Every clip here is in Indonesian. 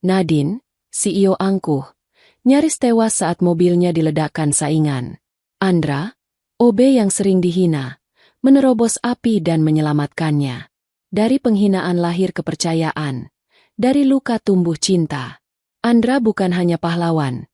Nadine, CEO angkuh, nyaris tewas saat mobilnya diledakkan saingan. Andra, OB yang sering dihina, menerobos api dan menyelamatkannya. Dari penghinaan lahir kepercayaan, dari luka tumbuh cinta. Andra bukan hanya pahlawan,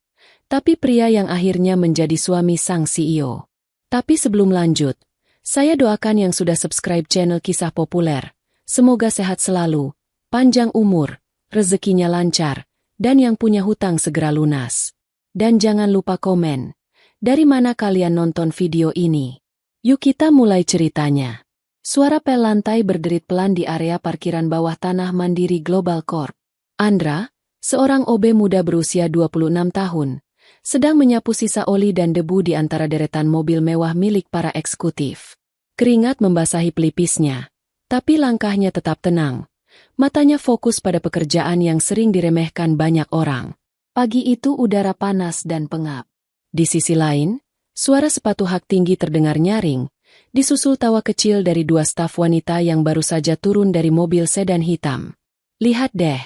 tapi pria yang akhirnya menjadi suami sang CEO. Tapi sebelum lanjut, saya doakan yang sudah subscribe channel Kisah Populer, semoga sehat selalu, panjang umur, rezekinya lancar, dan yang punya hutang segera lunas. Dan jangan lupa komen, dari mana kalian nonton video ini? Yuk kita mulai ceritanya. Suara pel lantai berderit pelan di area parkiran bawah tanah Mandiri Global Corp. Andra, seorang OB muda berusia 26 tahun, sedang menyapu sisa oli dan debu di antara deretan mobil mewah milik para eksekutif. Keringat membasahi pelipisnya, tapi langkahnya tetap tenang. Matanya fokus pada pekerjaan yang sering diremehkan banyak orang. Pagi itu udara panas dan pengap. Di sisi lain, suara sepatu hak tinggi terdengar nyaring, disusul tawa kecil dari dua staf wanita yang baru saja turun dari mobil sedan hitam. Lihat deh,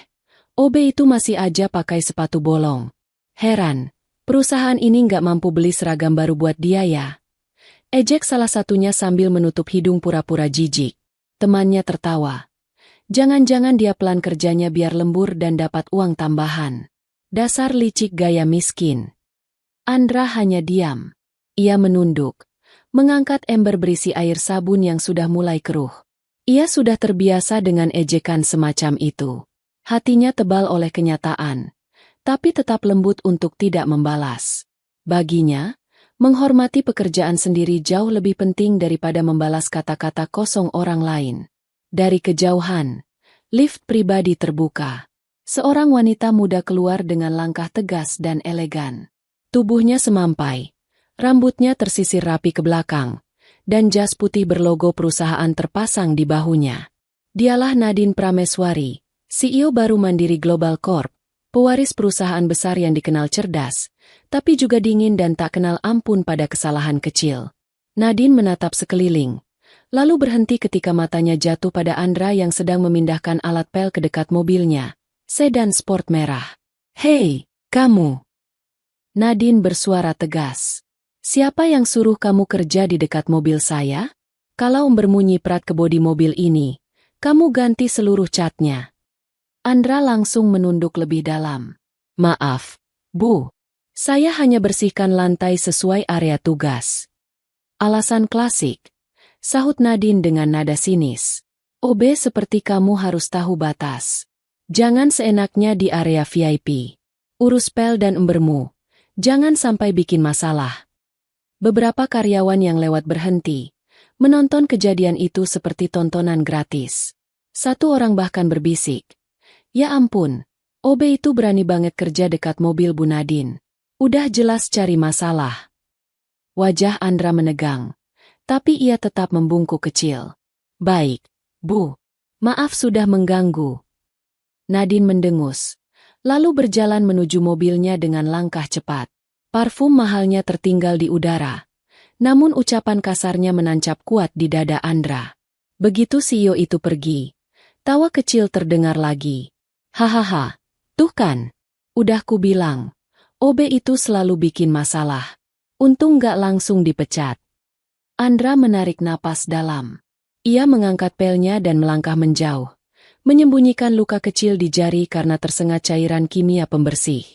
OB itu masih aja pakai sepatu bolong. Heran, perusahaan ini nggak mampu beli seragam baru buat dia ya. Ejek salah satunya sambil menutup hidung pura-pura jijik. Temannya tertawa. Jangan-jangan dia pelan kerjanya biar lembur dan dapat uang tambahan. Dasar licik gaya miskin. Andra hanya diam. Ia menunduk, mengangkat ember berisi air sabun yang sudah mulai keruh. Ia sudah terbiasa dengan ejekan semacam itu. Hatinya tebal oleh kenyataan, tapi tetap lembut untuk tidak membalas. Baginya, menghormati pekerjaan sendiri jauh lebih penting daripada membalas kata-kata kosong orang lain. Dari kejauhan, lift pribadi terbuka. Seorang wanita muda keluar dengan langkah tegas dan elegan. Tubuhnya semampai, rambutnya tersisir rapi ke belakang, dan jas putih berlogo perusahaan terpasang di bahunya. Dialah Nadine Prameswari, CEO baru Mandiri Global Corp, pewaris perusahaan besar yang dikenal cerdas, tapi juga dingin dan tak kenal ampun pada kesalahan kecil. Nadine menatap sekeliling, lalu berhenti ketika matanya jatuh pada Andra yang sedang memindahkan alat pel ke dekat mobilnya, sedan sport merah. "Hei, kamu!" Nadine bersuara tegas. "Siapa yang suruh kamu kerja di dekat mobil saya? Kalau bermunyi prat ke bodi mobil ini, kamu ganti seluruh catnya." Andra langsung menunduk lebih dalam. "Maaf, Bu. Saya hanya bersihkan lantai sesuai area tugas." "Alasan klasik," sahut Nadine dengan nada sinis. "OB seperti kamu harus tahu batas. Jangan seenaknya di area VIP. Urus pel dan embermu. Jangan sampai bikin masalah." Beberapa karyawan yang lewat berhenti, menonton kejadian itu seperti tontonan gratis. Satu orang bahkan berbisik, "Ya ampun, OB itu berani banget kerja dekat mobil Bu Nadine. Udah jelas cari masalah." Wajah Andra menegang, tapi ia tetap membungkuk kecil. "Baik, Bu. Maaf sudah mengganggu." Nadine mendengus, lalu berjalan menuju mobilnya dengan langkah cepat. Parfum mahalnya tertinggal di udara, namun ucapan kasarnya menancap kuat di dada Andra. Begitu CEO itu pergi, tawa kecil terdengar lagi. "Hahaha, tuh kan, udah ku bilang, OB itu selalu bikin masalah. Untung gak langsung dipecat." Andra menarik napas dalam. Ia mengangkat pelnya dan melangkah menjauh, menyembunyikan luka kecil di jari karena tersengat cairan kimia pembersih.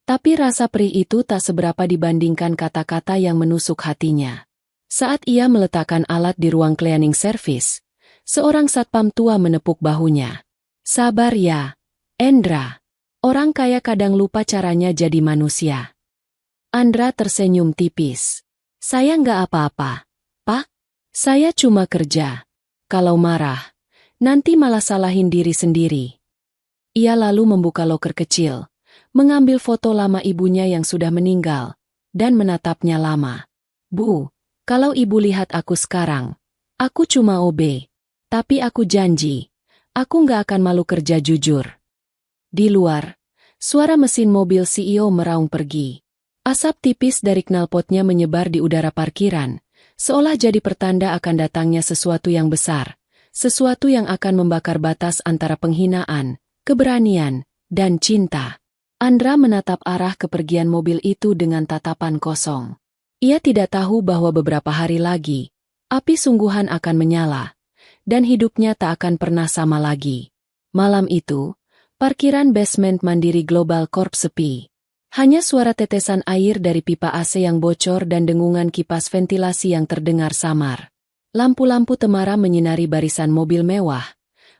Tapi rasa perih itu tak seberapa dibandingkan kata-kata yang menusuk hatinya. Saat ia meletakkan alat di ruang cleaning service, seorang satpam tua menepuk bahunya. "Sabar ya, Andra. Orang kaya kadang lupa caranya jadi manusia." Andra tersenyum tipis. "Saya nggak apa-apa, Pak. Saya cuma kerja. Kalau marah, nanti malah salahin diri sendiri." Ia lalu membuka loker kecil, mengambil foto lama ibunya yang sudah meninggal, dan menatapnya lama. "Bu, kalau ibu lihat aku sekarang, aku cuma OB. Tapi aku janji, aku nggak akan malu kerja jujur." Di luar, suara mesin mobil CEO meraung pergi. Asap tipis dari knalpotnya menyebar di udara parkiran, seolah jadi pertanda akan datangnya sesuatu yang besar, sesuatu yang akan membakar batas antara penghinaan, keberanian, dan cinta. Andra menatap arah kepergian mobil itu dengan tatapan kosong. Ia tidak tahu bahwa beberapa hari lagi, api sungguhan akan menyala, dan hidupnya tak akan pernah sama lagi. Malam itu, parkiran basement Mandiri Global Corp sepi. Hanya suara tetesan air dari pipa AC yang bocor dan dengungan kipas ventilasi yang terdengar samar. Lampu-lampu temara menyinari barisan mobil mewah,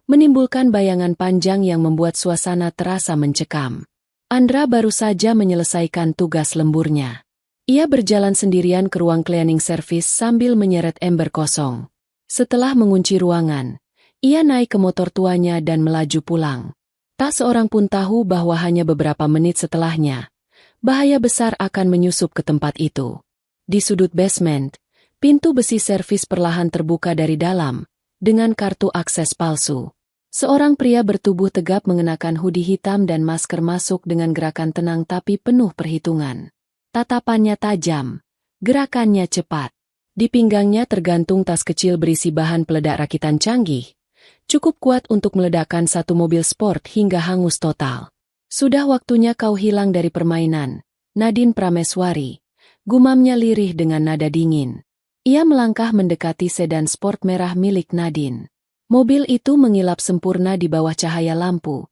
menimbulkan bayangan panjang yang membuat suasana terasa mencekam. Andra baru saja menyelesaikan tugas lemburnya. Ia berjalan sendirian ke ruang cleaning service sambil menyeret ember kosong. Setelah mengunci ruangan, ia naik ke motor tuanya dan melaju pulang. Tak seorang pun tahu bahwa hanya beberapa menit setelahnya, bahaya besar akan menyusup ke tempat itu. Di sudut basement, pintu besi servis perlahan terbuka dari dalam, dengan kartu akses palsu. Seorang pria bertubuh tegap mengenakan hoodie hitam dan masker masuk dengan gerakan tenang tapi penuh perhitungan. Tatapannya tajam, gerakannya cepat. Di pinggangnya tergantung tas kecil berisi bahan peledak rakitan canggih, cukup kuat untuk meledakkan satu mobil sport hingga hangus total. Sudah waktunya kau hilang dari permainan, Nadine Prameswari, gumamnya lirih dengan nada dingin. Ia melangkah mendekati sedan sport merah milik Nadine. Mobil itu mengilap sempurna di bawah cahaya lampu,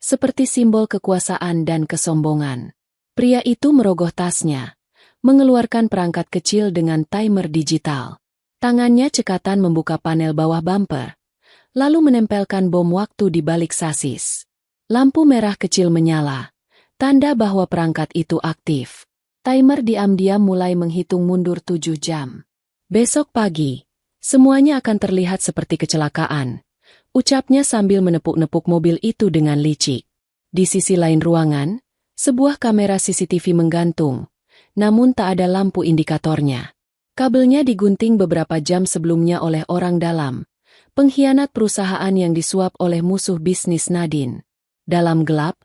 seperti simbol kekuasaan dan kesombongan. Pria itu merogoh tasnya, mengeluarkan perangkat kecil dengan timer digital. Tangannya cekatan membuka panel bawah bumper, lalu menempelkan bom waktu di balik sasis. Lampu merah kecil menyala, tanda bahwa perangkat itu aktif. Timer diam-diam mulai menghitung mundur 7 jam. Besok pagi, semuanya akan terlihat seperti kecelakaan, ucapnya sambil menepuk-nepuk mobil itu dengan licik. Di sisi lain ruangan, sebuah kamera CCTV menggantung, namun tak ada lampu indikatornya. Kabelnya digunting beberapa jam sebelumnya oleh orang dalam, pengkhianat perusahaan yang disuap oleh musuh bisnis Nadine. Dalam gelap,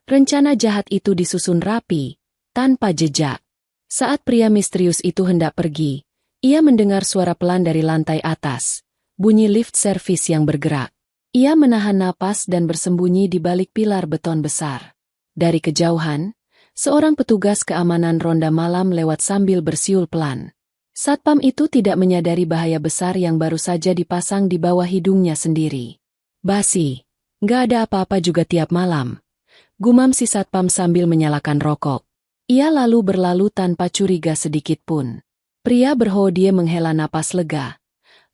rencana jahat itu disusun rapi, tanpa jejak. Saat pria misterius itu hendak pergi, ia mendengar suara pelan dari lantai atas, bunyi lift servis yang bergerak. Ia menahan napas dan bersembunyi di balik pilar beton besar. Dari kejauhan, seorang petugas keamanan ronda malam lewat sambil bersiul pelan. Satpam itu tidak menyadari bahaya besar yang baru saja dipasang di bawah hidungnya sendiri. Basi, nggak ada apa-apa juga tiap malam, gumam si satpam sambil menyalakan rokok. Ia lalu berlalu tanpa curiga sedikit pun. Pria berhodie menghela napas lega,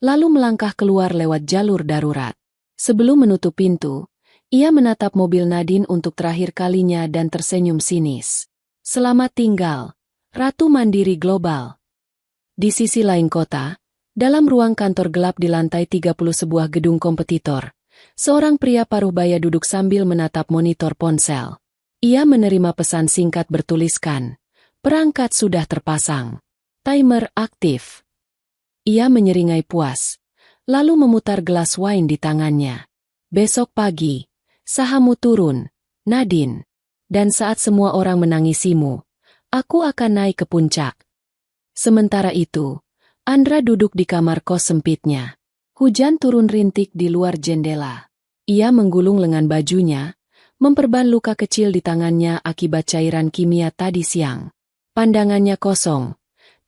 lalu melangkah keluar lewat jalur darurat. Sebelum menutup pintu, ia menatap mobil Nadine untuk terakhir kalinya dan tersenyum sinis. Selamat tinggal, Ratu Mandiri Global. Di sisi lain kota, dalam ruang kantor gelap di lantai 30 sebuah gedung kompetitor, seorang pria paruh baya duduk sambil menatap monitor ponsel. Ia menerima pesan singkat bertuliskan, perangkat sudah terpasang. Timer aktif. Ia menyeringai puas, lalu memutar gelas wine di tangannya. Besok pagi, sahammu turun, Nadine. Dan saat semua orang menangisimu, aku akan naik ke puncak. Sementara itu, Andra duduk di kamar kos sempitnya. Hujan turun rintik di luar jendela. Ia menggulung lengan bajunya, memperban luka kecil di tangannya akibat cairan kimia tadi siang. Pandangannya kosong,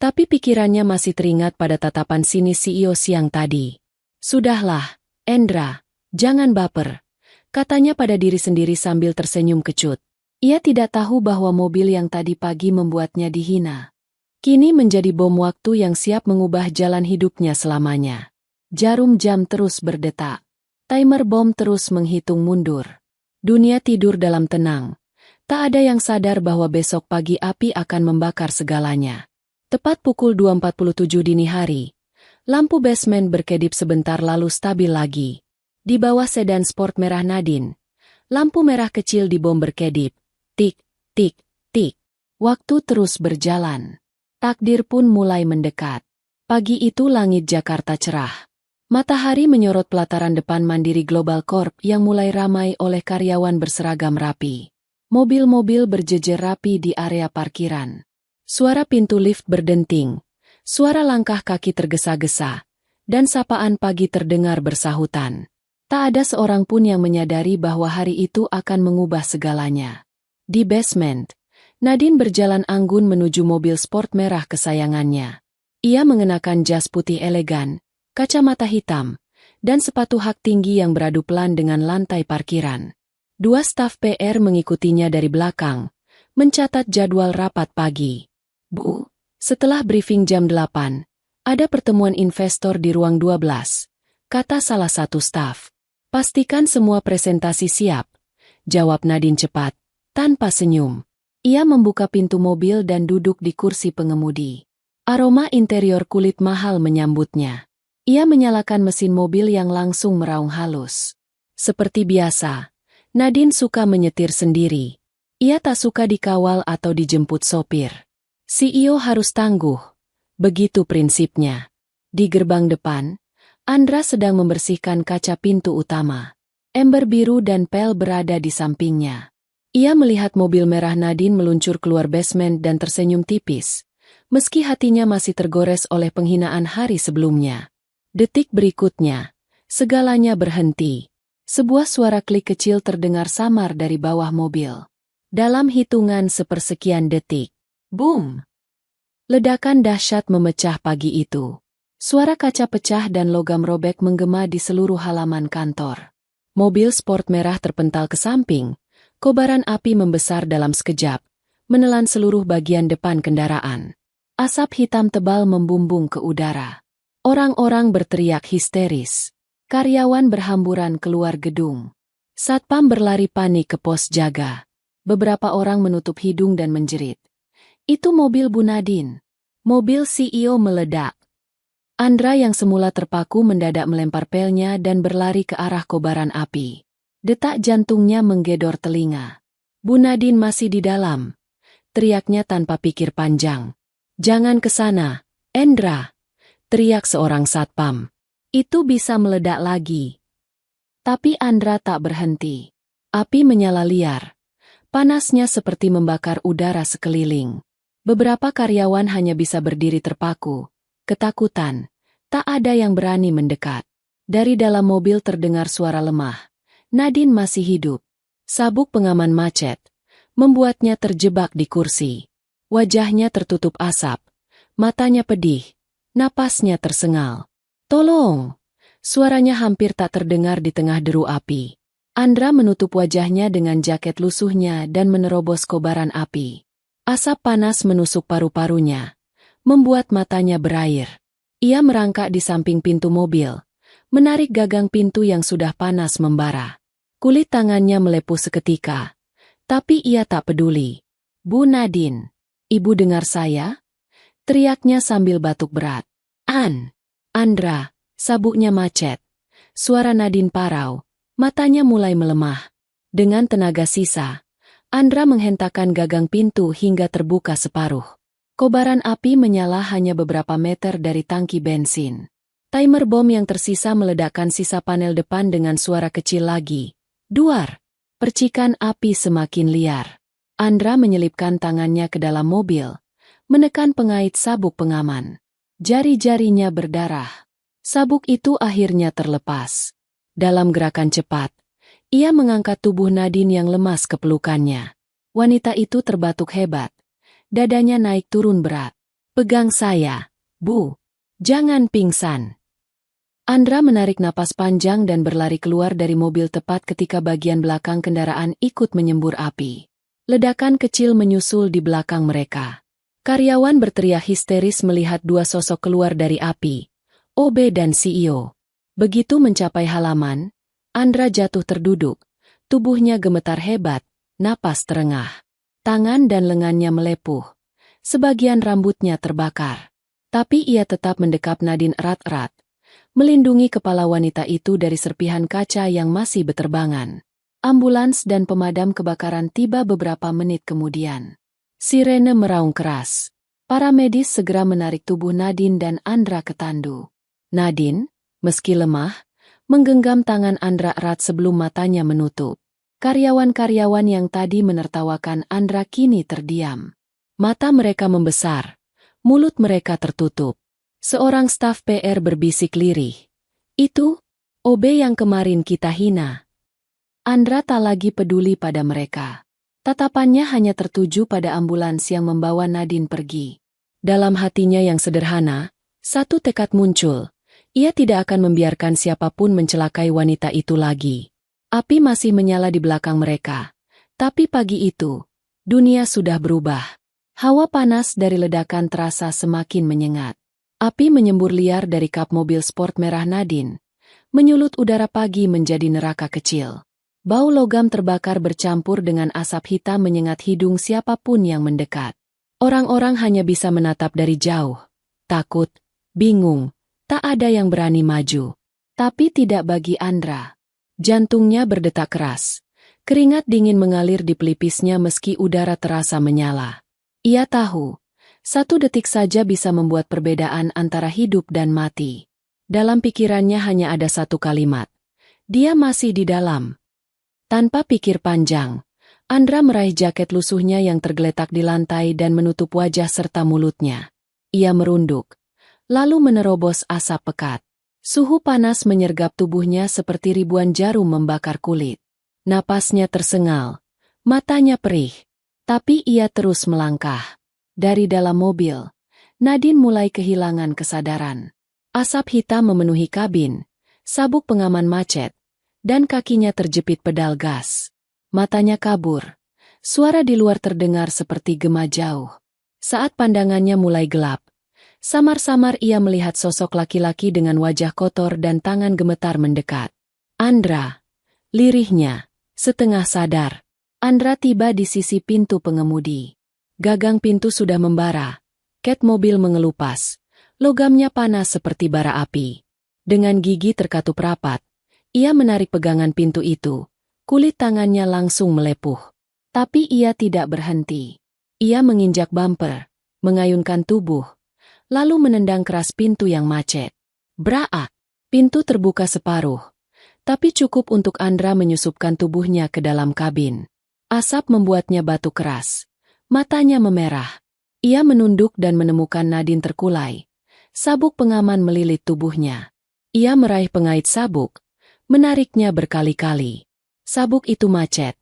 tapi pikirannya masih teringat pada tatapan sinis CEO siang tadi. Sudahlah, Endra, jangan baper, katanya pada diri sendiri sambil tersenyum kecut. Ia tidak tahu bahwa mobil yang tadi pagi membuatnya dihina, kini menjadi bom waktu yang siap mengubah jalan hidupnya selamanya. Jarum jam terus berdetak. Timer bom terus menghitung mundur. Dunia tidur dalam tenang. Tak ada yang sadar bahwa besok pagi api akan membakar segalanya. Tepat pukul 2.47 dini hari, lampu basement berkedip sebentar lalu stabil lagi. Di bawah sedan sport merah Nadine, lampu merah kecil di bom berkedip. Tik, tik, tik. Waktu terus berjalan. Takdir pun mulai mendekat. Pagi itu langit Jakarta cerah. Matahari menyorot pelataran depan Mandiri Global Corp yang mulai ramai oleh karyawan berseragam rapi. Mobil-mobil berjejer rapi di area parkiran. Suara pintu lift berdenting, suara langkah kaki tergesa-gesa, dan sapaan pagi terdengar bersahutan. Tak ada seorang pun yang menyadari bahwa hari itu akan mengubah segalanya. Di basement, Nadine berjalan anggun menuju mobil sport merah kesayangannya. Ia mengenakan jas putih elegan, kacamata hitam, dan sepatu hak tinggi yang beradu pelan dengan lantai parkiran. Dua staf PR mengikutinya dari belakang, mencatat jadwal rapat pagi. Bu, setelah briefing jam 8, ada pertemuan investor di ruang 12, kata salah satu staf. Pastikan semua presentasi siap, jawab Nadine cepat, tanpa senyum. Ia membuka pintu mobil dan duduk di kursi pengemudi. Aroma interior kulit mahal menyambutnya. Ia menyalakan mesin mobil yang langsung meraung halus. Seperti biasa, Nadine suka menyetir sendiri. Ia tak suka dikawal atau dijemput sopir. CEO harus tangguh. Begitu prinsipnya. Di gerbang depan, Andra sedang membersihkan kaca pintu utama. Ember biru dan pel berada di sampingnya. Ia melihat mobil merah Nadine meluncur keluar basement dan tersenyum tipis, meski hatinya masih tergores oleh penghinaan hari sebelumnya. Detik berikutnya, segalanya berhenti. Sebuah suara klik kecil terdengar samar dari bawah mobil. Dalam hitungan sepersekian detik, boom! Ledakan dahsyat memecah pagi itu. Suara kaca pecah dan logam robek menggema di seluruh halaman kantor. Mobil sport merah terpental ke samping, kobaran api membesar dalam sekejap, menelan seluruh bagian depan kendaraan. Asap hitam tebal membumbung ke udara. Orang-orang berteriak histeris. Karyawan berhamburan keluar gedung. Satpam berlari panik ke pos jaga. Beberapa orang menutup hidung dan menjerit. Itu mobil Bu Nadine. Mobil CEO meledak. Andra yang semula terpaku mendadak melempar pelnya dan berlari ke arah kobaran api. Detak jantungnya menggedor telinga. Bu Nadine masih di dalam. Teriaknya tanpa pikir panjang. Jangan ke sana, Endra. Teriak seorang satpam. Itu bisa meledak lagi. Tapi Andra tak berhenti. Api menyala liar. Panasnya seperti membakar udara sekeliling. Beberapa karyawan hanya bisa berdiri terpaku. Ketakutan. Tak ada yang berani mendekat. Dari dalam mobil terdengar suara lemah. Nadine masih hidup. Sabuk pengaman macet membuatnya terjebak di kursi. Wajahnya tertutup asap. Matanya pedih. Napasnya tersengal. Tolong! Suaranya hampir tak terdengar di tengah deru api. Andra menutup wajahnya dengan jaket lusuhnya dan menerobos kobaran api. Asap panas menusuk paru-parunya, membuat matanya berair. Ia merangkak di samping pintu mobil, menarik gagang pintu yang sudah panas membara. Kulit tangannya melepuh seketika, tapi ia tak peduli. Bu Nadine, ibu dengar saya? Teriaknya sambil batuk berat. Andra, sabuknya macet. Suara Nadine parau, matanya mulai melemah. Dengan tenaga sisa, Andra menghentakkan gagang pintu hingga terbuka separuh. Kobaran api menyala hanya beberapa meter dari tangki bensin. Timer bom yang tersisa meledakkan sisa panel depan dengan suara kecil lagi. Duar! Percikan api semakin liar. Andra menyelipkan tangannya ke dalam mobil, menekan pengait sabuk pengaman. Jari-jarinya berdarah. Sabuk itu akhirnya terlepas. Dalam gerakan cepat, ia mengangkat tubuh Nadine yang lemas ke pelukannya. Wanita itu terbatuk hebat. Dadanya naik turun berat. Pegang saya, Bu. Jangan pingsan. Andra menarik napas panjang dan berlari keluar dari mobil tepat ketika bagian belakang kendaraan ikut menyembur api. Ledakan kecil menyusul di belakang mereka. Karyawan berteriak histeris melihat dua sosok keluar dari api. OB dan CEO. Begitu mencapai halaman, Andra jatuh terduduk. Tubuhnya gemetar hebat, napas terengah. Tangan dan lengannya melepuh. Sebagian rambutnya terbakar. Tapi ia tetap mendekap Nadine erat-erat, melindungi kepala wanita itu dari serpihan kaca yang masih beterbangan. Ambulans dan pemadam kebakaran tiba beberapa menit kemudian. Sirene meraung keras. Para medis segera menarik tubuh Nadine dan Andra ke tandu. Nadine, meski lemah, menggenggam tangan Andra erat sebelum matanya menutup. Karyawan-karyawan yang tadi menertawakan Andra kini terdiam. Mata mereka membesar, mulut mereka tertutup. Seorang staf PR berbisik lirih. Itu, OB yang kemarin kita hina. Andra tak lagi peduli pada mereka. Tatapannya hanya tertuju pada ambulans yang membawa Nadine pergi. Dalam hatinya yang sederhana, satu tekad muncul. Ia tidak akan membiarkan siapapun mencelakai wanita itu lagi. Api masih menyala di belakang mereka. Tapi pagi itu, dunia sudah berubah. Hawa panas dari ledakan terasa semakin menyengat. Api menyembur liar dari kap mobil sport merah Nadine, menyulut udara pagi menjadi neraka kecil. Bau logam terbakar bercampur dengan asap hitam menyengat hidung siapapun yang mendekat. Orang-orang hanya bisa menatap dari jauh. Takut, bingung, tak ada yang berani maju. Tapi tidak bagi Andra. Jantungnya berdetak keras. Keringat dingin mengalir di pelipisnya meski udara terasa menyala. Ia tahu, 1 detik saja bisa membuat perbedaan antara hidup dan mati. Dalam pikirannya hanya ada satu kalimat. Dia masih di dalam. Tanpa pikir panjang, Andra meraih jaket lusuhnya yang tergeletak di lantai dan menutup wajah serta mulutnya. Ia merunduk, lalu menerobos asap pekat. Suhu panas menyergap tubuhnya seperti ribuan jarum membakar kulit. Napasnya tersengal, matanya perih, tapi ia terus melangkah. Dari dalam mobil, Nadine mulai kehilangan kesadaran. Asap hitam memenuhi kabin, sabuk pengaman macet, dan kakinya terjepit pedal gas. Matanya kabur. Suara di luar terdengar seperti gema jauh. Saat pandangannya mulai gelap, samar-samar ia melihat sosok laki-laki dengan wajah kotor dan tangan gemetar mendekat. Andra, lirihnya, setengah sadar. Andra tiba di sisi pintu pengemudi. Gagang pintu sudah membara. Ket mobil mengelupas. Logamnya panas seperti bara api. Dengan gigi terkatup rapat, ia menarik pegangan pintu itu. Kulit tangannya langsung melepuh. Tapi ia tidak berhenti. Ia menginjak bumper, mengayunkan tubuh, lalu menendang keras pintu yang macet. Braak! Pintu terbuka separuh. Tapi cukup untuk Andra menyusupkan tubuhnya ke dalam kabin. Asap membuatnya batuk keras. Matanya memerah. Ia menunduk dan menemukan Nadine terkulai. Sabuk pengaman melilit tubuhnya. Ia meraih pengait sabuk, menariknya berkali-kali. Sabuk itu macet.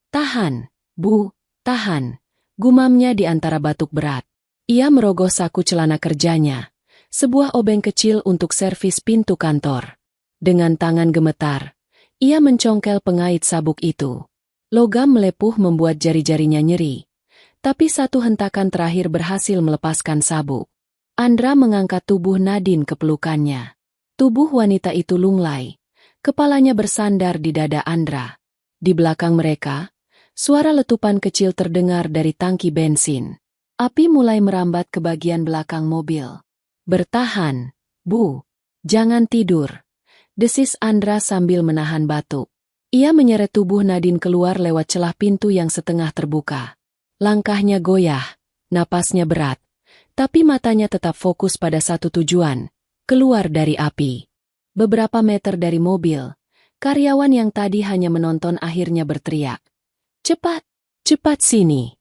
Tahan, Bu, tahan, gumamnya di antara batuk berat. Ia merogoh saku celana kerjanya, sebuah obeng kecil untuk servis pintu kantor. Dengan tangan gemetar, ia mencongkel pengait sabuk itu. Logam melepuh membuat jari-jarinya nyeri, tapi satu hentakan terakhir berhasil melepaskan sabuk. Andra mengangkat tubuh Nadine ke pelukannya. Tubuh wanita itu lunglai. Kepalanya bersandar di dada Andra. Di belakang mereka, suara letupan kecil terdengar dari tangki bensin. Api mulai merambat ke bagian belakang mobil. Bertahan, Bu. Jangan tidur. Desis Andra sambil menahan batuk. Ia menyeret tubuh Nadine keluar lewat celah pintu yang setengah terbuka. Langkahnya goyah, napasnya berat. Tapi matanya tetap fokus pada satu tujuan, keluar dari api. Beberapa meter dari mobil, karyawan yang tadi hanya menonton akhirnya berteriak. Cepat, cepat sini.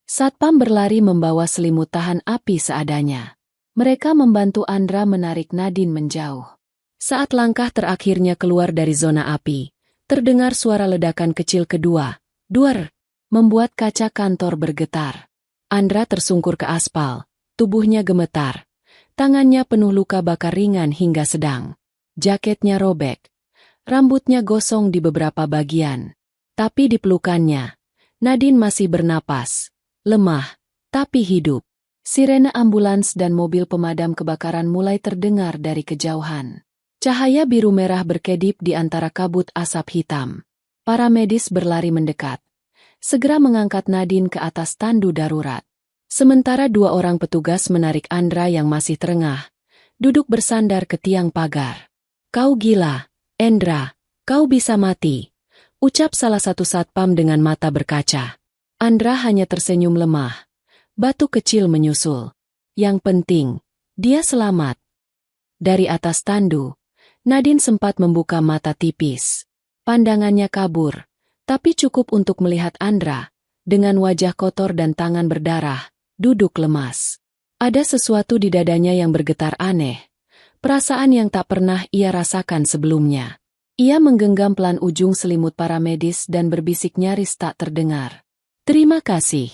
Satpam berlari membawa selimut tahan api seadanya. Mereka membantu Andra menarik Nadine menjauh. Saat langkah terakhirnya keluar dari zona api, terdengar suara ledakan kecil kedua, duer, membuat kaca kantor bergetar. Andra tersungkur ke aspal. Tubuhnya gemetar. Tangannya penuh luka bakar ringan hingga sedang. Jaketnya robek. Rambutnya gosong di beberapa bagian. Tapi di pelukannya, Nadine masih bernapas. Lemah, tapi hidup. Sirene ambulans dan mobil pemadam kebakaran mulai terdengar dari kejauhan. Cahaya biru merah berkedip di antara kabut asap hitam. Para medis berlari mendekat. Segera mengangkat Nadine ke atas tandu darurat. Sementara 2 orang petugas menarik Andra yang masih terengah, duduk bersandar ke tiang pagar. Kau gila, Andra, kau bisa mati, ucap salah satu satpam dengan mata berkaca. Andra hanya tersenyum lemah. Batu kecil menyusul. Yang penting, dia selamat. Dari atas tandu, Nadine sempat membuka mata tipis. Pandangannya kabur, tapi cukup untuk melihat Andra, dengan wajah kotor dan tangan berdarah, duduk lemas. Ada sesuatu di dadanya yang bergetar aneh. Perasaan yang tak pernah ia rasakan sebelumnya. Ia menggenggam pelan ujung selimut paramedis dan berbisik nyaris tak terdengar. "Terima kasih."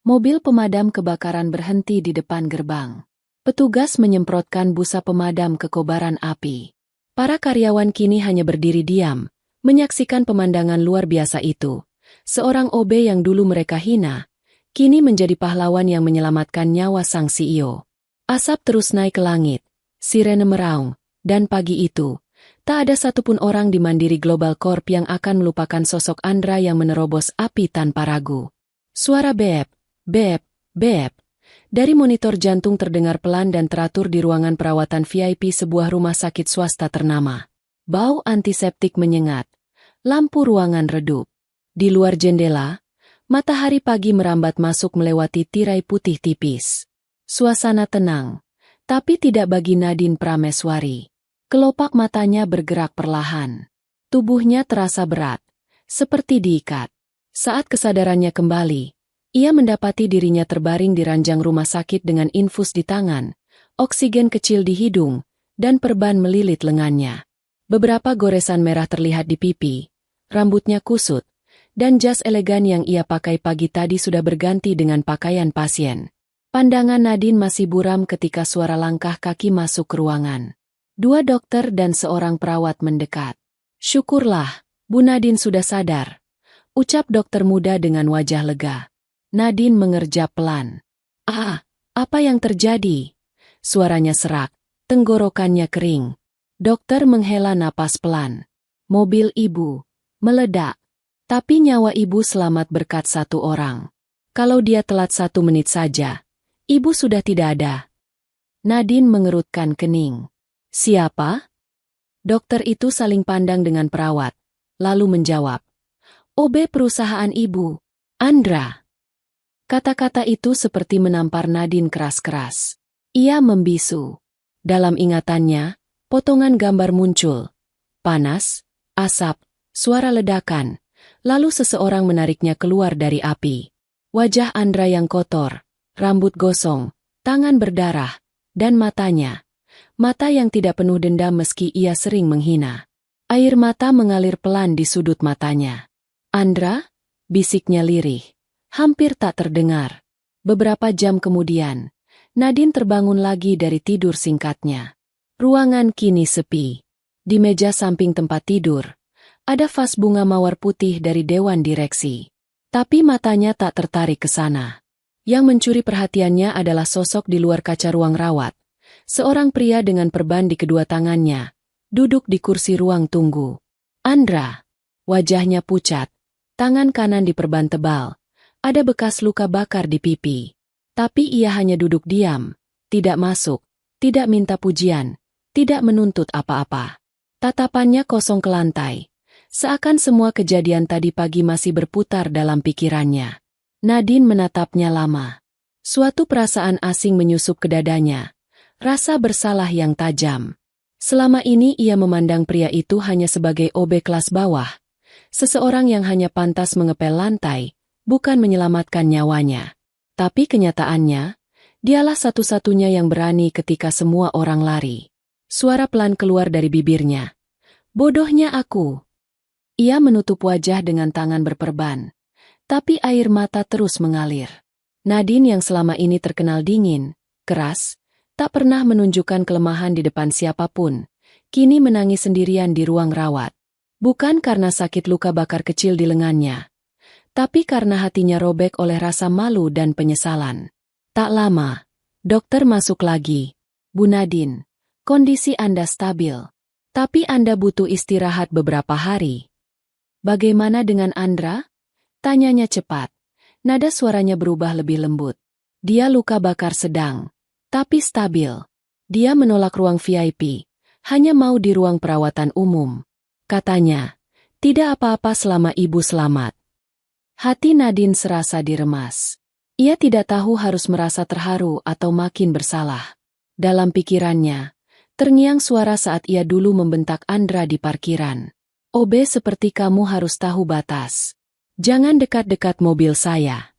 Mobil pemadam kebakaran berhenti di depan gerbang. Petugas menyemprotkan busa pemadam ke kobaran api. Para karyawan kini hanya berdiri diam, menyaksikan pemandangan luar biasa itu. Seorang OB yang dulu mereka hina, kini menjadi pahlawan yang menyelamatkan nyawa sang CEO. Asap terus naik ke langit. Sirene meraung, dan pagi itu, tak ada satupun orang di Mandiri Global Corp yang akan melupakan sosok Andra yang menerobos api tanpa ragu. Suara bep, bep, bep. Dari monitor jantung terdengar pelan dan teratur di ruangan perawatan VIP sebuah rumah sakit swasta ternama. Bau antiseptik menyengat. Lampu ruangan redup. Di luar jendela, matahari pagi merambat masuk melewati tirai putih tipis. Suasana tenang. Tapi tidak bagi Nadine Prameswari. Kelopak matanya bergerak perlahan. Tubuhnya terasa berat, seperti diikat. Saat kesadarannya kembali, ia mendapati dirinya terbaring di ranjang rumah sakit dengan infus di tangan, oksigen kecil di hidung, dan perban melilit lengannya. Beberapa goresan merah terlihat di pipi, rambutnya kusut, dan jas elegan yang ia pakai pagi tadi sudah berganti dengan pakaian pasien. Pandangan Nadine masih buram ketika suara langkah kaki masuk ke ruangan. 2 dokter dan seorang perawat mendekat. "Syukurlah, Bu Nadine sudah sadar," ucap dokter muda dengan wajah lega. Nadine mengerjap pelan. "Ah, apa yang terjadi?" Suaranya serak, tenggorokannya kering. Dokter menghela napas pelan. "Mobil ibu meledak. Tapi nyawa ibu selamat berkat satu orang. Kalau dia telat 1 menit saja, ibu sudah tidak ada." Nadine mengerutkan kening. "Siapa?" Dokter itu saling pandang dengan perawat, lalu menjawab. "OB perusahaan ibu, Andra." Kata-kata itu seperti menampar Nadine keras-keras. Ia membisu. Dalam ingatannya, potongan gambar muncul. Panas, asap, suara ledakan, lalu seseorang menariknya keluar dari api. Wajah Andra yang kotor, rambut gosong, tangan berdarah, dan matanya. Mata yang tidak penuh dendam meski ia sering menghina. Air mata mengalir pelan di sudut matanya. "Andra?" bisiknya lirih. Hampir tak terdengar. Beberapa jam kemudian, Nadine terbangun lagi dari tidur singkatnya. Ruangan kini sepi. Di meja samping tempat tidur, ada vas bunga mawar putih dari dewan direksi. Tapi matanya tak tertarik ke sana. Yang mencuri perhatiannya adalah sosok di luar kaca ruang rawat. Seorang pria dengan perban di kedua tangannya, duduk di kursi ruang tunggu. Andra. Wajahnya pucat, tangan kanan diperban tebal. Ada bekas luka bakar di pipi. Tapi ia hanya duduk diam, tidak masuk, tidak minta pujian, tidak menuntut apa-apa. Tatapannya kosong ke lantai. Seakan semua kejadian tadi pagi masih berputar dalam pikirannya. Nadine menatapnya lama. Suatu perasaan asing menyusup ke dadanya. Rasa bersalah yang tajam. Selama ini ia memandang pria itu hanya sebagai OB kelas bawah. Seseorang yang hanya pantas mengepel lantai, bukan menyelamatkan nyawanya. Tapi kenyataannya, dialah satu-satunya yang berani ketika semua orang lari. Suara pelan keluar dari bibirnya. "Bodohnya aku." Ia menutup wajah dengan tangan berperban. Tapi air mata terus mengalir. Nadine yang selama ini terkenal dingin, keras, tak pernah menunjukkan kelemahan di depan siapapun, kini menangis sendirian di ruang rawat. Bukan karena sakit luka bakar kecil di lengannya, tapi karena hatinya robek oleh rasa malu dan penyesalan. Tak lama, dokter masuk lagi. "Bu Nadine, kondisi Anda stabil. Tapi Anda butuh istirahat beberapa hari." "Bagaimana dengan Andra?" tanyanya cepat. Nada suaranya berubah lebih lembut. "Dia luka bakar sedang, tapi stabil. Dia menolak ruang VIP, hanya mau di ruang perawatan umum. Katanya, tidak apa-apa selama ibu selamat." Hati Nadine serasa diremas. Ia tidak tahu harus merasa terharu atau makin bersalah. Dalam pikirannya, terngiang suara saat ia dulu membentak Andra di parkiran. "OB seperti kamu harus tahu batas. Jangan dekat-dekat mobil saya."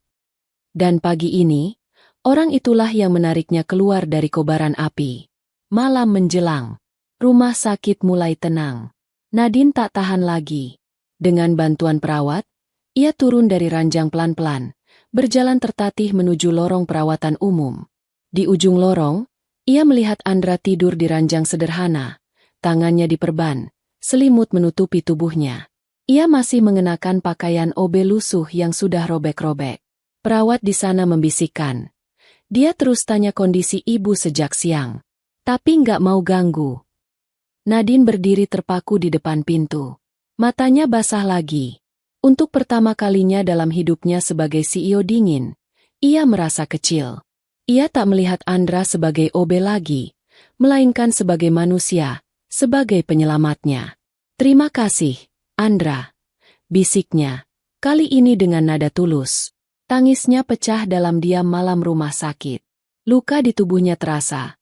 Dan pagi ini, orang itulah yang menariknya keluar dari kobaran api. Malam menjelang. Rumah sakit mulai tenang. Nadine tak tahan lagi. Dengan bantuan perawat, ia turun dari ranjang pelan-pelan, berjalan tertatih menuju lorong perawatan umum. Di ujung lorong, ia melihat Andra tidur di ranjang sederhana, tangannya diperban, selimut menutupi tubuhnya. Ia masih mengenakan pakaian OB lusuh yang sudah robek-robek. Perawat di sana membisikkan. Dia terus tanya kondisi ibu sejak siang. Tapi nggak mau ganggu. Nadine berdiri terpaku di depan pintu. Matanya basah lagi. Untuk pertama kalinya dalam hidupnya sebagai CEO dingin, ia merasa kecil. Ia tak melihat Andra sebagai OB lagi, melainkan sebagai manusia, sebagai penyelamatnya. Terima kasih, Andra, bisiknya, kali ini dengan nada tulus. Tangisnya pecah dalam diam malam rumah sakit. Luka di tubuhnya terasa,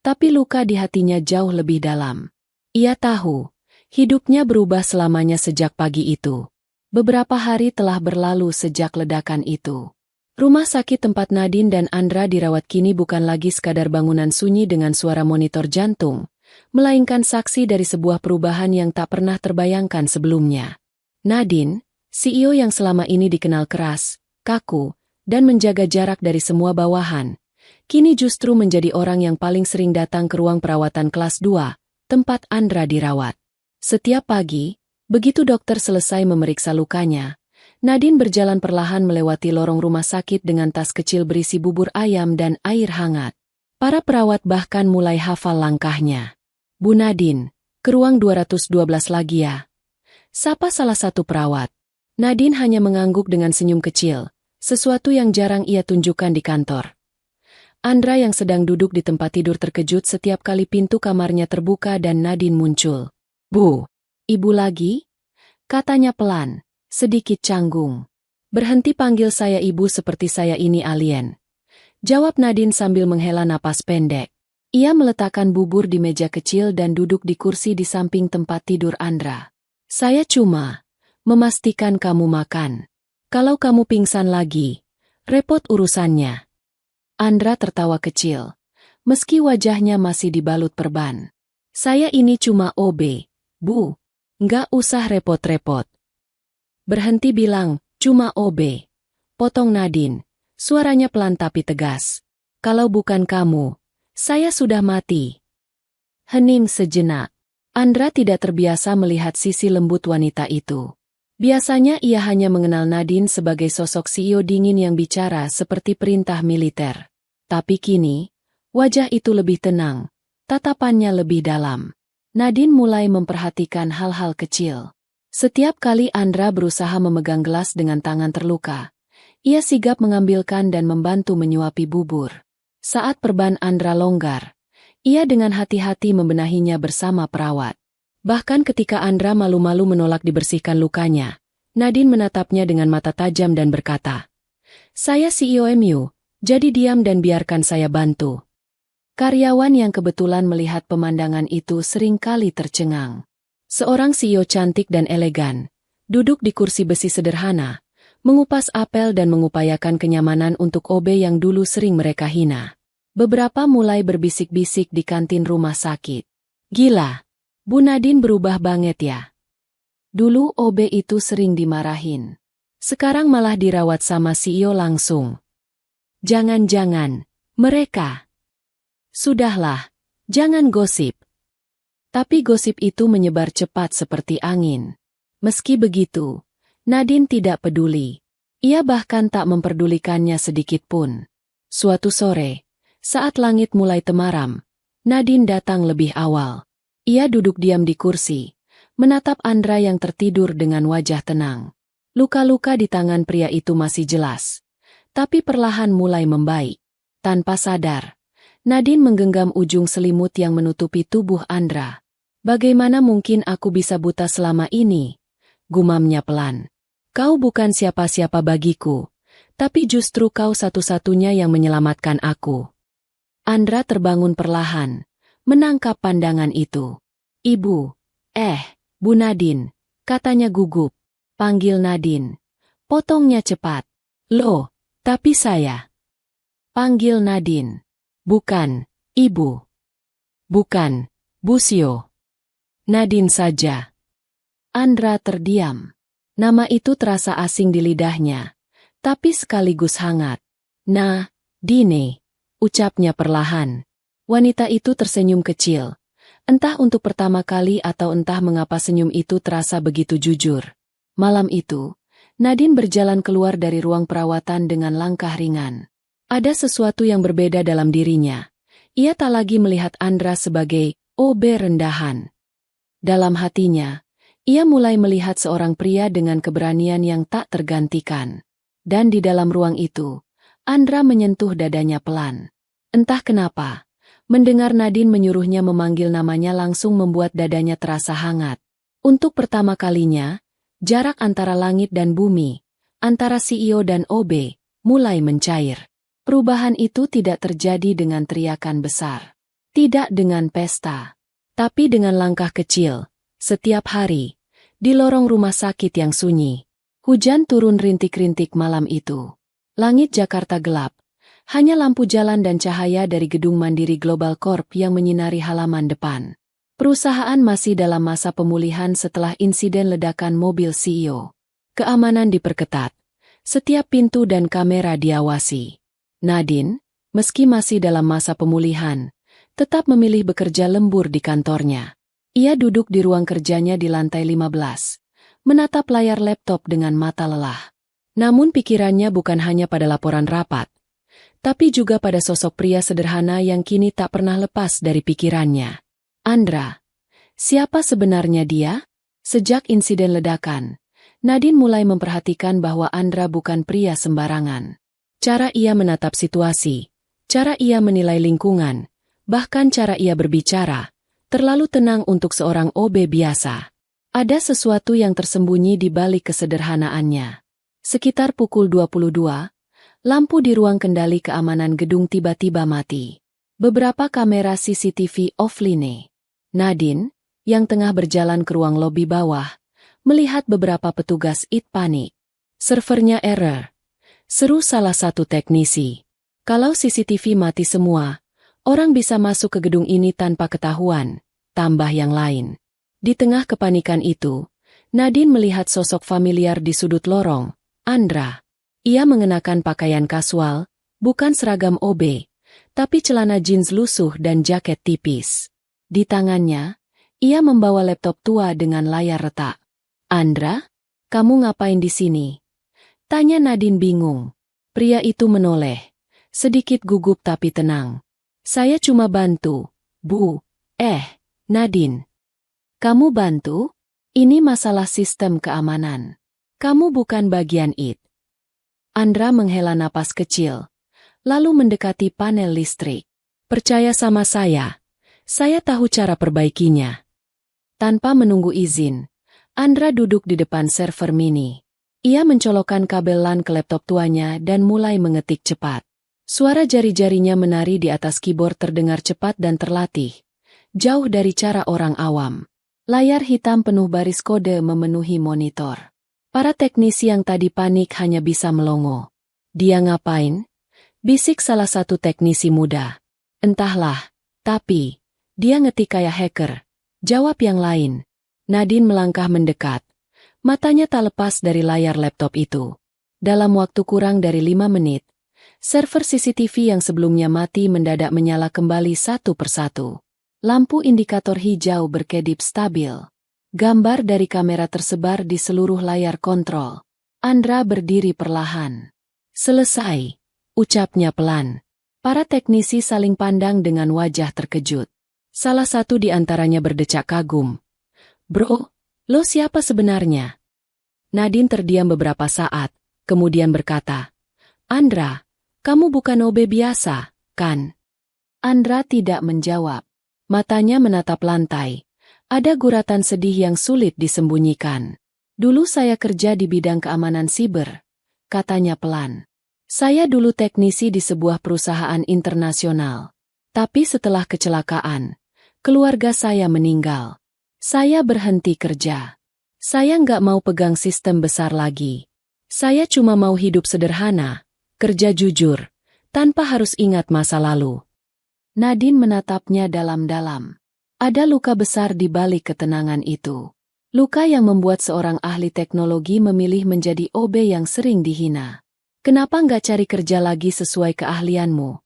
tapi luka di hatinya jauh lebih dalam. Ia tahu, hidupnya berubah selamanya sejak pagi itu. Beberapa hari telah berlalu sejak ledakan itu. Rumah sakit tempat Nadine dan Andra dirawat kini bukan lagi sekadar bangunan sunyi dengan suara monitor jantung, melainkan saksi dari sebuah perubahan yang tak pernah terbayangkan sebelumnya. Nadine, CEO yang selama ini dikenal keras, kaku, dan menjaga jarak dari semua bawahan, kini justru menjadi orang yang paling sering datang ke ruang perawatan kelas 2, tempat Andra dirawat. Setiap pagi, begitu dokter selesai memeriksa lukanya, Nadine berjalan perlahan melewati lorong rumah sakit dengan tas kecil berisi bubur ayam dan air hangat. Para perawat bahkan mulai hafal langkahnya. Bu Nadine, ke ruang 212 lagi ya. Sapa salah satu perawat. Nadine hanya mengangguk dengan senyum kecil, sesuatu yang jarang ia tunjukkan di kantor. Andra yang sedang duduk di tempat tidur terkejut setiap kali pintu kamarnya terbuka dan Nadine muncul. Bu, ibu lagi? Katanya pelan, sedikit canggung. Berhenti panggil saya ibu seperti saya ini alien. Jawab Nadine sambil menghela napas pendek. Ia meletakkan bubur di meja kecil dan duduk di kursi di samping tempat tidur Andra. Saya cuma memastikan kamu makan. Kalau kamu pingsan lagi, repot urusannya. Andra tertawa kecil, meski wajahnya masih dibalut perban. Saya ini cuma OB, Bu. Nggak usah repot-repot. Berhenti bilang, cuma OB. Potong Nadine, suaranya pelan tapi tegas. Kalau bukan kamu, saya sudah mati. Hening sejenak. Andra tidak terbiasa melihat sisi lembut wanita itu. Biasanya ia hanya mengenal Nadine sebagai sosok CEO dingin yang bicara seperti perintah militer. Tapi kini, wajah itu lebih tenang, tatapannya lebih dalam. Nadine mulai memperhatikan hal-hal kecil. Setiap kali Andra berusaha memegang gelas dengan tangan terluka, ia sigap mengambilkan dan membantu menyuapi bubur. Saat perban Andra longgar, ia dengan hati-hati membenahinya bersama perawat. Bahkan ketika Andra malu-malu menolak dibersihkan lukanya, Nadine menatapnya dengan mata tajam dan berkata, "Saya CEO MU, jadi diam dan biarkan saya bantu." Karyawan yang kebetulan melihat pemandangan itu seringkali tercengang. Seorang CEO cantik dan elegan, duduk di kursi besi sederhana, mengupas apel dan mengupayakan kenyamanan untuk OB yang dulu sering mereka hina. Beberapa mulai berbisik-bisik di kantin rumah sakit. Gila, Bu Nadine berubah banget ya. Dulu OB itu sering dimarahin. Sekarang malah dirawat sama CEO langsung. Jangan-jangan, mereka... Sudahlah, jangan gosip. Tapi gosip itu menyebar cepat seperti angin. Meski begitu, Nadine tidak peduli. Ia bahkan tak memperdulikannya sedikit pun. Suatu sore, saat langit mulai temaram, Nadine datang lebih awal. Ia duduk diam di kursi, menatap Andra yang tertidur dengan wajah tenang. Luka-luka di tangan pria itu masih jelas, tapi perlahan mulai membaik. Tanpa sadar, Nadine menggenggam ujung selimut yang menutupi tubuh Andra. Bagaimana mungkin aku bisa buta selama ini? Gumamnya pelan. Kau bukan siapa-siapa bagiku, tapi justru kau satu-satunya yang menyelamatkan aku. Andra terbangun perlahan, menangkap pandangan itu. Ibu, Bu Nadine, katanya gugup. Panggil Nadine. Potongnya cepat. Loh, tapi saya. Panggil Nadine. Bukan, Ibu. Bukan, Busio. Nadine saja. Andra terdiam. Nama itu terasa asing di lidahnya, tapi sekaligus hangat. Nah, Dine, ucapnya perlahan. Wanita itu tersenyum kecil. Entah untuk pertama kali atau entah mengapa senyum itu terasa begitu jujur. Malam itu, Nadine berjalan keluar dari ruang perawatan dengan langkah ringan. Ada sesuatu yang berbeda dalam dirinya. Ia tak lagi melihat Andra sebagai OB rendahan. Dalam hatinya, ia mulai melihat seorang pria dengan keberanian yang tak tergantikan. Dan di dalam ruang itu, Andra menyentuh dadanya pelan. Entah kenapa, mendengar Nadine menyuruhnya memanggil namanya langsung membuat dadanya terasa hangat. Untuk pertama kalinya, jarak antara langit dan bumi, antara CEO dan OB, mulai mencair. Perubahan itu tidak terjadi dengan teriakan besar. Tidak dengan pesta. Tapi dengan langkah kecil, setiap hari, di lorong rumah sakit yang sunyi. Hujan turun rintik-rintik malam itu. Langit Jakarta gelap. Hanya lampu jalan dan cahaya dari gedung Mandiri Global Corp yang menyinari halaman depan. Perusahaan masih dalam masa pemulihan setelah insiden ledakan mobil CEO. Keamanan diperketat. Setiap pintu dan kamera diawasi. Nadine, meski masih dalam masa pemulihan, tetap memilih bekerja lembur di kantornya. Ia duduk di ruang kerjanya di lantai 15, menatap layar laptop dengan mata lelah. Namun pikirannya bukan hanya pada laporan rapat, tapi juga pada sosok pria sederhana yang kini tak pernah lepas dari pikirannya. Andra. Siapa sebenarnya dia? Sejak insiden ledakan, Nadine mulai memperhatikan bahwa Andra bukan pria sembarangan. Cara ia menatap situasi, cara ia menilai lingkungan, bahkan cara ia berbicara, terlalu tenang untuk seorang OB biasa. Ada sesuatu yang tersembunyi di balik kesederhanaannya. Sekitar pukul 22, lampu di ruang kendali keamanan gedung tiba-tiba mati. Beberapa kamera CCTV offline. Nadine, yang tengah berjalan ke ruang lobi bawah, melihat beberapa petugas panik. Servernya error. Seru salah satu teknisi. Kalau CCTV mati semua, orang bisa masuk ke gedung ini tanpa ketahuan, tambah yang lain. Di tengah kepanikan itu, Nadine melihat sosok familiar di sudut lorong, Andra. Ia mengenakan pakaian kasual, bukan seragam OB, tapi celana jeans lusuh dan jaket tipis. Di tangannya, ia membawa laptop tua dengan layar retak. Andra, kamu ngapain di sini? Tanya Nadine bingung. Pria itu menoleh, sedikit gugup tapi tenang. Saya cuma bantu, Bu. Nadine. Kamu bantu? Ini masalah sistem keamanan. Kamu bukan bagian IT. Andra menghela napas kecil, lalu mendekati panel listrik. Percaya sama saya tahu cara perbaikinya. Tanpa menunggu izin, Andra duduk di depan server mini. Ia mencolokkan kabel LAN ke laptop tuanya dan mulai mengetik cepat. Suara jari-jarinya menari di atas keyboard terdengar cepat dan terlatih, jauh dari cara orang awam. Layar hitam penuh baris kode memenuhi monitor. Para teknisi yang tadi panik hanya bisa melongo. Dia ngapain? Bisik salah satu teknisi muda. Entahlah, tapi dia ngetik kayak hacker. Jawab yang lain. Nadine melangkah mendekat. Matanya tak lepas dari layar laptop itu. Dalam waktu kurang dari 5 menit, server CCTV yang sebelumnya mati mendadak menyala kembali satu persatu. Lampu indikator hijau berkedip stabil. Gambar dari kamera tersebar di seluruh layar kontrol. Andra berdiri perlahan. Selesai, ucapnya pelan. Para teknisi saling pandang dengan wajah terkejut. Salah satu di antaranya berdecak kagum. Bro, lo siapa sebenarnya? Nadine terdiam beberapa saat, kemudian berkata, Andra, kamu bukan OB biasa, kan? Andra tidak menjawab. Matanya menatap lantai. Ada guratan sedih yang sulit disembunyikan. Dulu saya kerja di bidang keamanan siber, katanya pelan. Saya dulu teknisi di sebuah perusahaan internasional. Tapi setelah kecelakaan, keluarga saya meninggal. Saya berhenti kerja. Saya nggak mau pegang sistem besar lagi. Saya cuma mau hidup sederhana, kerja jujur, tanpa harus ingat masa lalu. Nadine menatapnya dalam-dalam. Ada luka besar di balik ketenangan itu. Luka yang membuat seorang ahli teknologi memilih menjadi OB yang sering dihina. Kenapa nggak cari kerja lagi sesuai keahlianmu?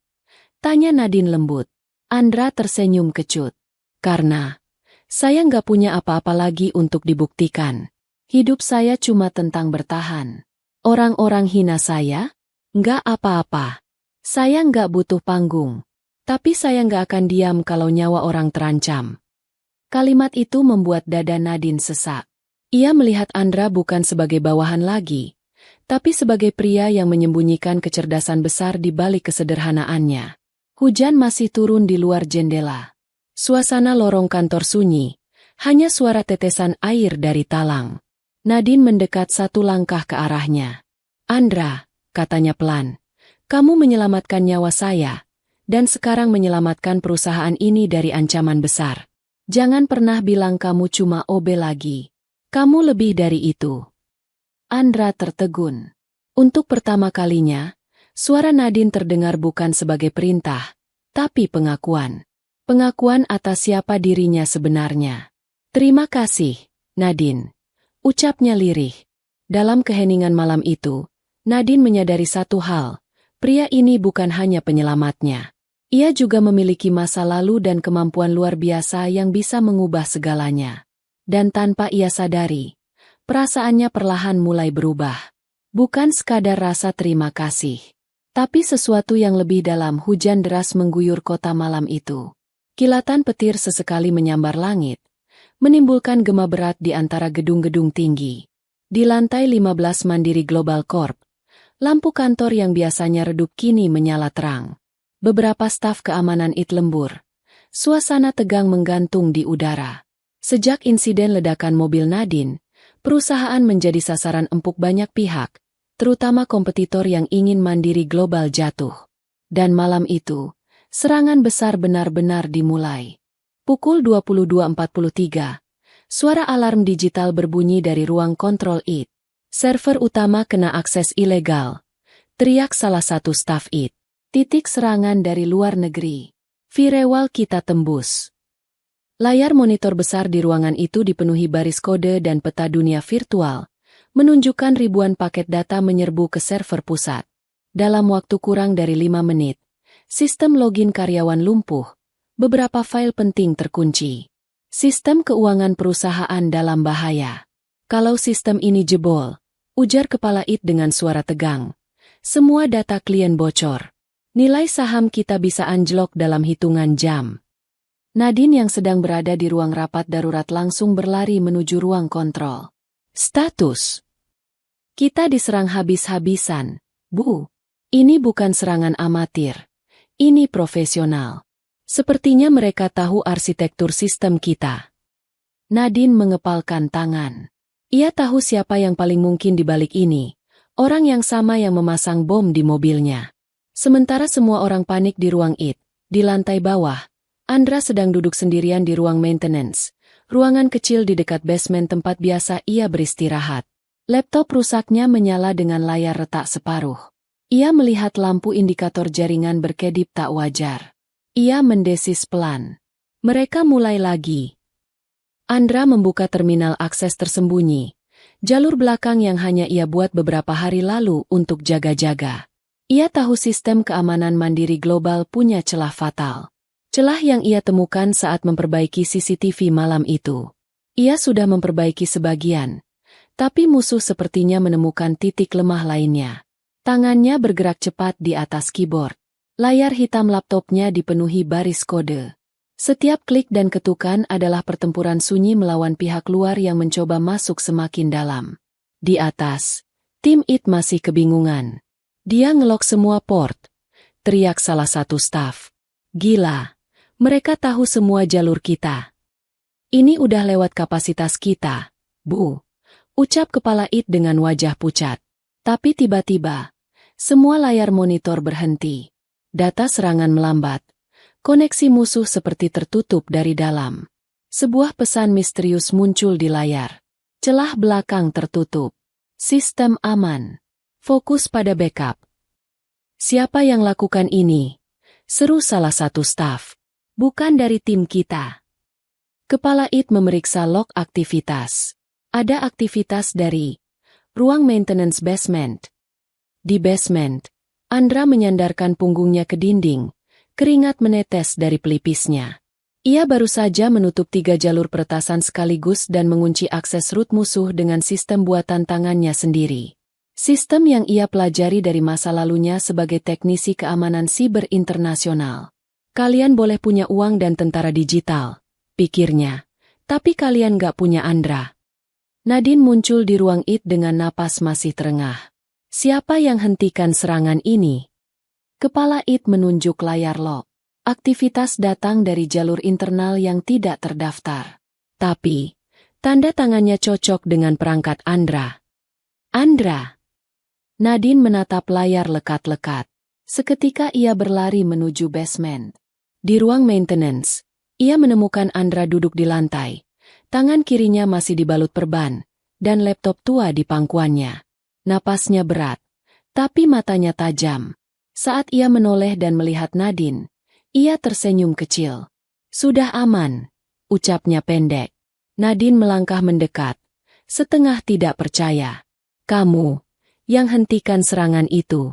Tanya Nadine lembut. Andra tersenyum kecut. Karena saya nggak punya apa-apa lagi untuk dibuktikan. Hidup saya cuma tentang bertahan. Orang-orang hina saya? Nggak apa-apa. Saya nggak butuh panggung. Tapi saya nggak akan diam kalau nyawa orang terancam. Kalimat itu membuat dada Nadine sesak. Ia melihat Andra bukan sebagai bawahan lagi, tapi sebagai pria yang menyembunyikan kecerdasan besar di balik kesederhanaannya. Hujan masih turun di luar jendela. Suasana lorong kantor sunyi, hanya suara tetesan air dari talang. Nadine mendekat satu langkah ke arahnya. Andra, katanya pelan, kamu menyelamatkan nyawa saya. Dan sekarang menyelamatkan perusahaan ini dari ancaman besar. Jangan pernah bilang kamu cuma OB lagi. Kamu lebih dari itu. Andra tertegun. Untuk pertama kalinya, suara Nadine terdengar bukan sebagai perintah, tapi pengakuan. Pengakuan atas siapa dirinya sebenarnya. Terima kasih, Nadine. Ucapnya lirih. Dalam keheningan malam itu, Nadine menyadari satu hal. Pria ini bukan hanya penyelamatnya. Ia juga memiliki masa lalu dan kemampuan luar biasa yang bisa mengubah segalanya. Dan tanpa ia sadari, perasaannya perlahan mulai berubah. Bukan sekadar rasa terima kasih, tapi sesuatu yang lebih dalam. Hujan deras mengguyur kota malam itu. Kilatan petir sesekali menyambar langit, menimbulkan gema berat di antara gedung-gedung tinggi. Di lantai 15 Mandiri Global Corp, lampu kantor yang biasanya redup kini menyala terang. Beberapa staf keamanan IT lembur. Suasana tegang menggantung di udara. Sejak insiden ledakan mobil Nadine, perusahaan menjadi sasaran empuk banyak pihak, terutama kompetitor yang ingin Mandiri Global jatuh. Dan malam itu, serangan besar benar-benar dimulai. Pukul 22.43, suara alarm digital berbunyi dari ruang kontrol IT. Server utama kena akses ilegal. Teriak salah satu staf IT. Titik serangan dari luar negeri. Firewall kita tembus. Layar monitor besar di ruangan itu dipenuhi baris kode dan peta dunia virtual, menunjukkan ribuan paket data menyerbu ke server pusat. Dalam waktu kurang dari 5 menit, sistem login karyawan lumpuh, beberapa file penting terkunci. Sistem keuangan perusahaan dalam bahaya. Kalau sistem ini jebol, ujar kepala IT dengan suara tegang, semua data klien bocor. Nilai saham kita bisa anjlok dalam hitungan jam. Nadine yang sedang berada di ruang rapat darurat langsung berlari menuju ruang kontrol. Status. Kita diserang habis-habisan, Bu. Ini bukan serangan amatir. Ini profesional. Sepertinya mereka tahu arsitektur sistem kita. Nadine mengepalkan tangan. Ia tahu siapa yang paling mungkin di balik ini. Orang yang sama yang memasang bom di mobilnya. Sementara semua orang panik di ruang IT, di lantai bawah, Andra sedang duduk sendirian di ruang maintenance, ruangan kecil di dekat basement tempat biasa ia beristirahat. Laptop rusaknya menyala dengan layar retak separuh. Ia melihat lampu indikator jaringan berkedip tak wajar. Ia mendesis pelan. Mereka mulai lagi. Andra membuka terminal akses tersembunyi, jalur belakang yang hanya ia buat beberapa hari lalu untuk jaga-jaga. Ia tahu sistem keamanan Mandiri Global punya celah fatal. Celah yang ia temukan saat memperbaiki CCTV malam itu. Ia sudah memperbaiki sebagian, tapi musuh sepertinya menemukan titik lemah lainnya. Tangannya bergerak cepat di atas keyboard. Layar hitam laptopnya dipenuhi baris kode. Setiap klik dan ketukan adalah pertempuran sunyi melawan pihak luar yang mencoba masuk semakin dalam. Di atas, tim IT masih kebingungan. Dia ngelok semua port, teriak salah satu staf. Gila, mereka tahu semua jalur kita. Ini udah lewat kapasitas kita, Bu. Ucap kepala IT dengan wajah pucat. Tapi tiba-tiba, semua layar monitor berhenti. Data serangan melambat. Koneksi musuh seperti tertutup dari dalam. Sebuah pesan misterius muncul di layar. Celah belakang tertutup. Sistem aman. Fokus pada backup. Siapa yang lakukan ini? Seru salah satu staf. Bukan dari tim kita. Kepala IT memeriksa log aktivitas. Ada aktivitas dari ruang maintenance basement. Di basement, Andra menyandarkan punggungnya ke dinding. Keringat menetes dari pelipisnya. Ia baru saja menutup 3 jalur peretasan sekaligus dan mengunci akses root musuh dengan sistem buatan tangannya sendiri. Sistem yang ia pelajari dari masa lalunya sebagai teknisi keamanan siber internasional. Kalian boleh punya uang dan tentara digital, pikirnya. Tapi kalian gak punya Andra. Nadine muncul di ruang IT dengan napas masih terengah. Siapa yang hentikan serangan ini? Kepala IT menunjuk layar log. Aktivitas datang dari jalur internal yang tidak terdaftar. Tapi, tanda tangannya cocok dengan perangkat Andra. Andra. Nadine menatap layar lekat-lekat. Seketika ia berlari menuju basement. Di ruang maintenance, ia menemukan Andra duduk di lantai. Tangan kirinya masih dibalut perban, dan laptop tua di pangkuannya. Napasnya berat, tapi matanya tajam. Saat ia menoleh dan melihat Nadine, ia tersenyum kecil. Sudah aman, ucapnya pendek. Nadine melangkah mendekat, setengah tidak percaya. Kamu yang hentikan serangan itu.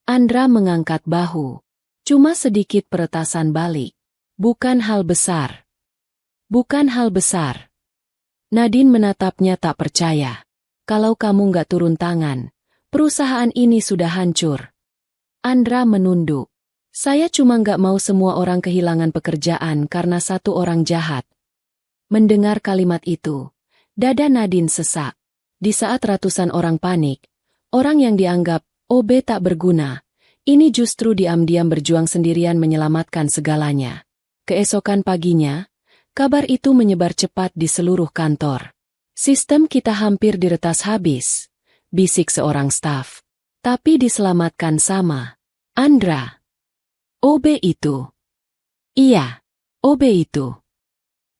Andra mengangkat bahu. Cuma sedikit peretasan balik. Bukan hal besar. Bukan hal besar. Nadine menatapnya tak percaya. Kalau kamu nggak turun tangan, perusahaan ini sudah hancur. Andra menunduk. Saya cuma nggak mau semua orang kehilangan pekerjaan karena satu orang jahat. Mendengar kalimat itu, dada Nadine sesak. Di saat ratusan orang panik, orang yang dianggap OB tak berguna, ini justru diam-diam berjuang sendirian menyelamatkan segalanya. Keesokan paginya, kabar itu menyebar cepat di seluruh kantor. Sistem kita hampir diretas habis, bisik seorang staf. Tapi diselamatkan sama Andra. OB itu. Iya, OB itu.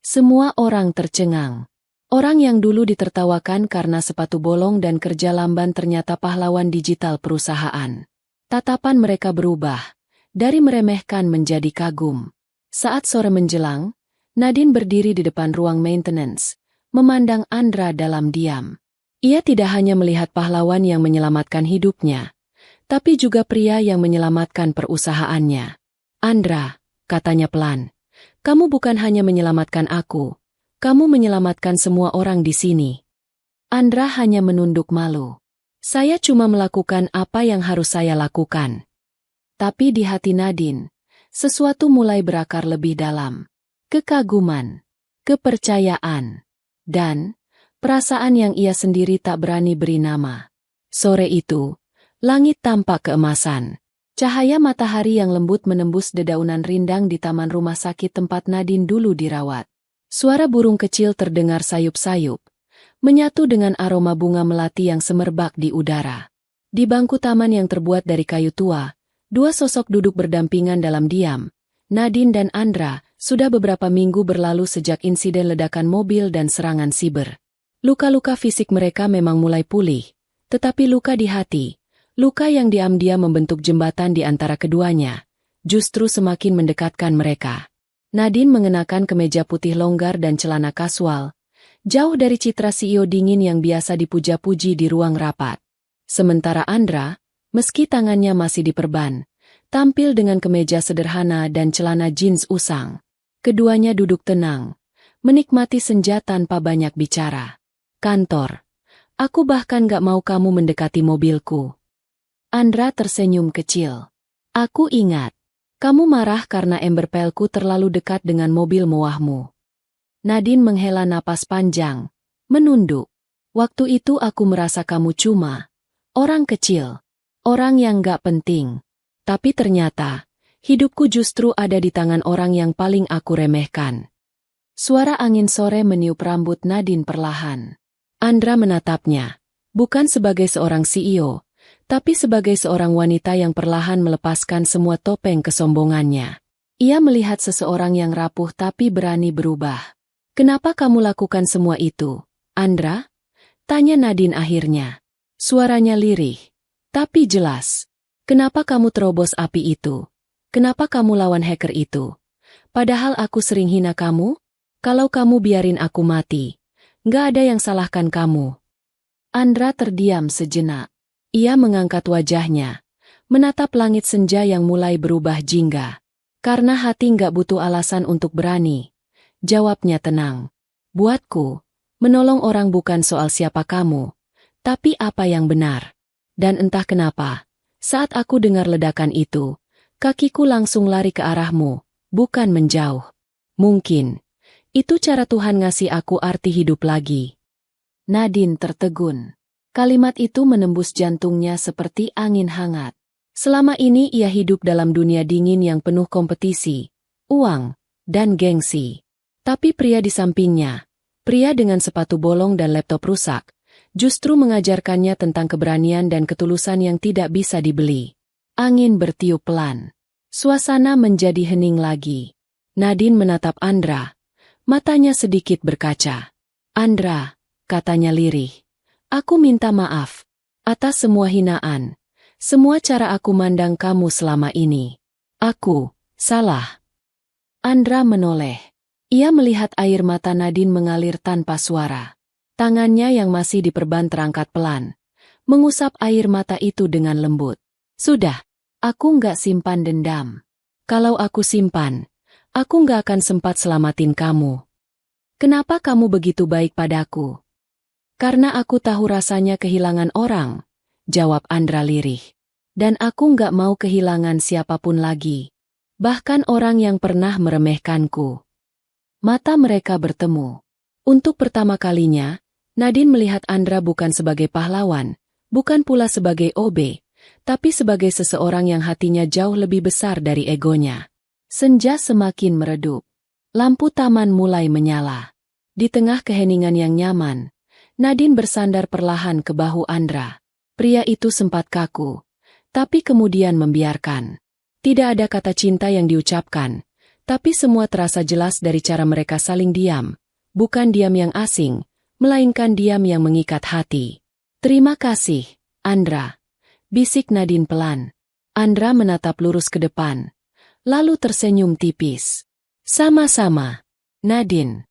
Semua orang tercengang. Orang yang dulu ditertawakan karena sepatu bolong dan kerja lamban ternyata pahlawan digital perusahaan. Tatapan mereka berubah, dari meremehkan menjadi kagum. Saat sore menjelang, Nadine berdiri di depan ruang maintenance, memandang Andra dalam diam. Ia tidak hanya melihat pahlawan yang menyelamatkan hidupnya, tapi juga pria yang menyelamatkan perusahaannya. Andra, katanya pelan, kamu bukan hanya menyelamatkan aku, kamu menyelamatkan semua orang di sini. Andra hanya menunduk malu. Saya cuma melakukan apa yang harus saya lakukan. Tapi di hati Nadine, sesuatu mulai berakar lebih dalam. Kekaguman, kepercayaan, dan perasaan yang ia sendiri tak berani beri nama. Sore itu, langit tampak keemasan. Cahaya matahari yang lembut menembus dedaunan rindang di taman rumah sakit tempat Nadine dulu dirawat. Suara burung kecil terdengar sayup-sayup, menyatu dengan aroma bunga melati yang semerbak di udara. Di bangku taman yang terbuat dari kayu tua, dua sosok duduk berdampingan dalam diam. Nadine dan Andra sudah beberapa minggu berlalu sejak insiden ledakan mobil dan serangan siber. Luka-luka fisik mereka memang mulai pulih, tetapi luka di hati, luka yang diam-diam membentuk jembatan di antara keduanya, justru semakin mendekatkan mereka. Nadine mengenakan kemeja putih longgar dan celana kasual, jauh dari citra CEO dingin yang biasa dipuja-puji di ruang rapat. Sementara Andra, meski tangannya masih diperban, tampil dengan kemeja sederhana dan celana jeans usang. Keduanya duduk tenang, menikmati senja tanpa banyak bicara. Kantor. Aku bahkan gak mau kamu mendekati mobilku. Andra tersenyum kecil. Aku ingat. Kamu marah karena ember pelku terlalu dekat dengan mobil mewahmu. Nadine menghela napas panjang, menunduk. Waktu itu aku merasa kamu cuma orang kecil, orang yang gak penting. Tapi ternyata, hidupku justru ada di tangan orang yang paling aku remehkan. Suara angin sore meniup rambut Nadine perlahan. Andra menatapnya, bukan sebagai seorang CEO, tapi sebagai seorang wanita yang perlahan melepaskan semua topeng kesombongannya. Ia melihat seseorang yang rapuh tapi berani berubah. Kenapa kamu lakukan semua itu, Andra? Tanya Nadine akhirnya. Suaranya lirih, tapi jelas. Kenapa kamu terobos api itu? Kenapa kamu lawan hacker itu? Padahal aku sering hina kamu? Kalau kamu biarin aku mati, nggak ada yang salahkan kamu. Andra terdiam sejenak. Ia mengangkat wajahnya, menatap langit senja yang mulai berubah jingga. Karena hati nggak butuh alasan untuk berani. Jawabnya tenang. Buatku, menolong orang bukan soal siapa kamu, tapi apa yang benar. Dan entah kenapa, saat aku dengar ledakan itu, kakiku langsung lari ke arahmu, bukan menjauh. Mungkin, itu cara Tuhan ngasih aku arti hidup lagi. Nadine tertegun. Kalimat itu menembus jantungnya seperti angin hangat. Selama ini ia hidup dalam dunia dingin yang penuh kompetisi, uang, dan gengsi. Tapi pria di sampingnya, pria dengan sepatu bolong dan laptop rusak, justru mengajarkannya tentang keberanian dan ketulusan yang tidak bisa dibeli. Angin bertiup pelan. Suasana menjadi hening lagi. Nadine menatap Andra. Matanya sedikit berkaca. Andra, katanya lirih. Aku minta maaf atas semua hinaan, semua cara aku mandang kamu selama ini. Aku salah. Andra menoleh. Ia melihat air mata Nadine mengalir tanpa suara. Tangannya yang masih diperban terangkat pelan, mengusap air mata itu dengan lembut. Sudah, aku nggak simpan dendam. Kalau aku simpan, aku nggak akan sempat selamatin kamu. Kenapa kamu begitu baik padaku? Karena aku tahu rasanya kehilangan orang, jawab Andra lirih. Dan aku nggak mau kehilangan siapapun lagi. Bahkan orang yang pernah meremehkanku. Mata mereka bertemu. Untuk pertama kalinya, Nadine melihat Andra bukan sebagai pahlawan, bukan pula sebagai OB, tapi sebagai seseorang yang hatinya jauh lebih besar dari egonya. Senja semakin meredup. Lampu taman mulai menyala. Di tengah keheningan yang nyaman, Nadine bersandar perlahan ke bahu Andra. Pria itu sempat kaku, tapi kemudian membiarkan. Tidak ada kata cinta yang diucapkan, tapi semua terasa jelas dari cara mereka saling diam. Bukan diam yang asing, melainkan diam yang mengikat hati. Terima kasih, Andra, bisik Nadine pelan. Andra menatap lurus ke depan, lalu tersenyum tipis. Sama-sama, Nadine.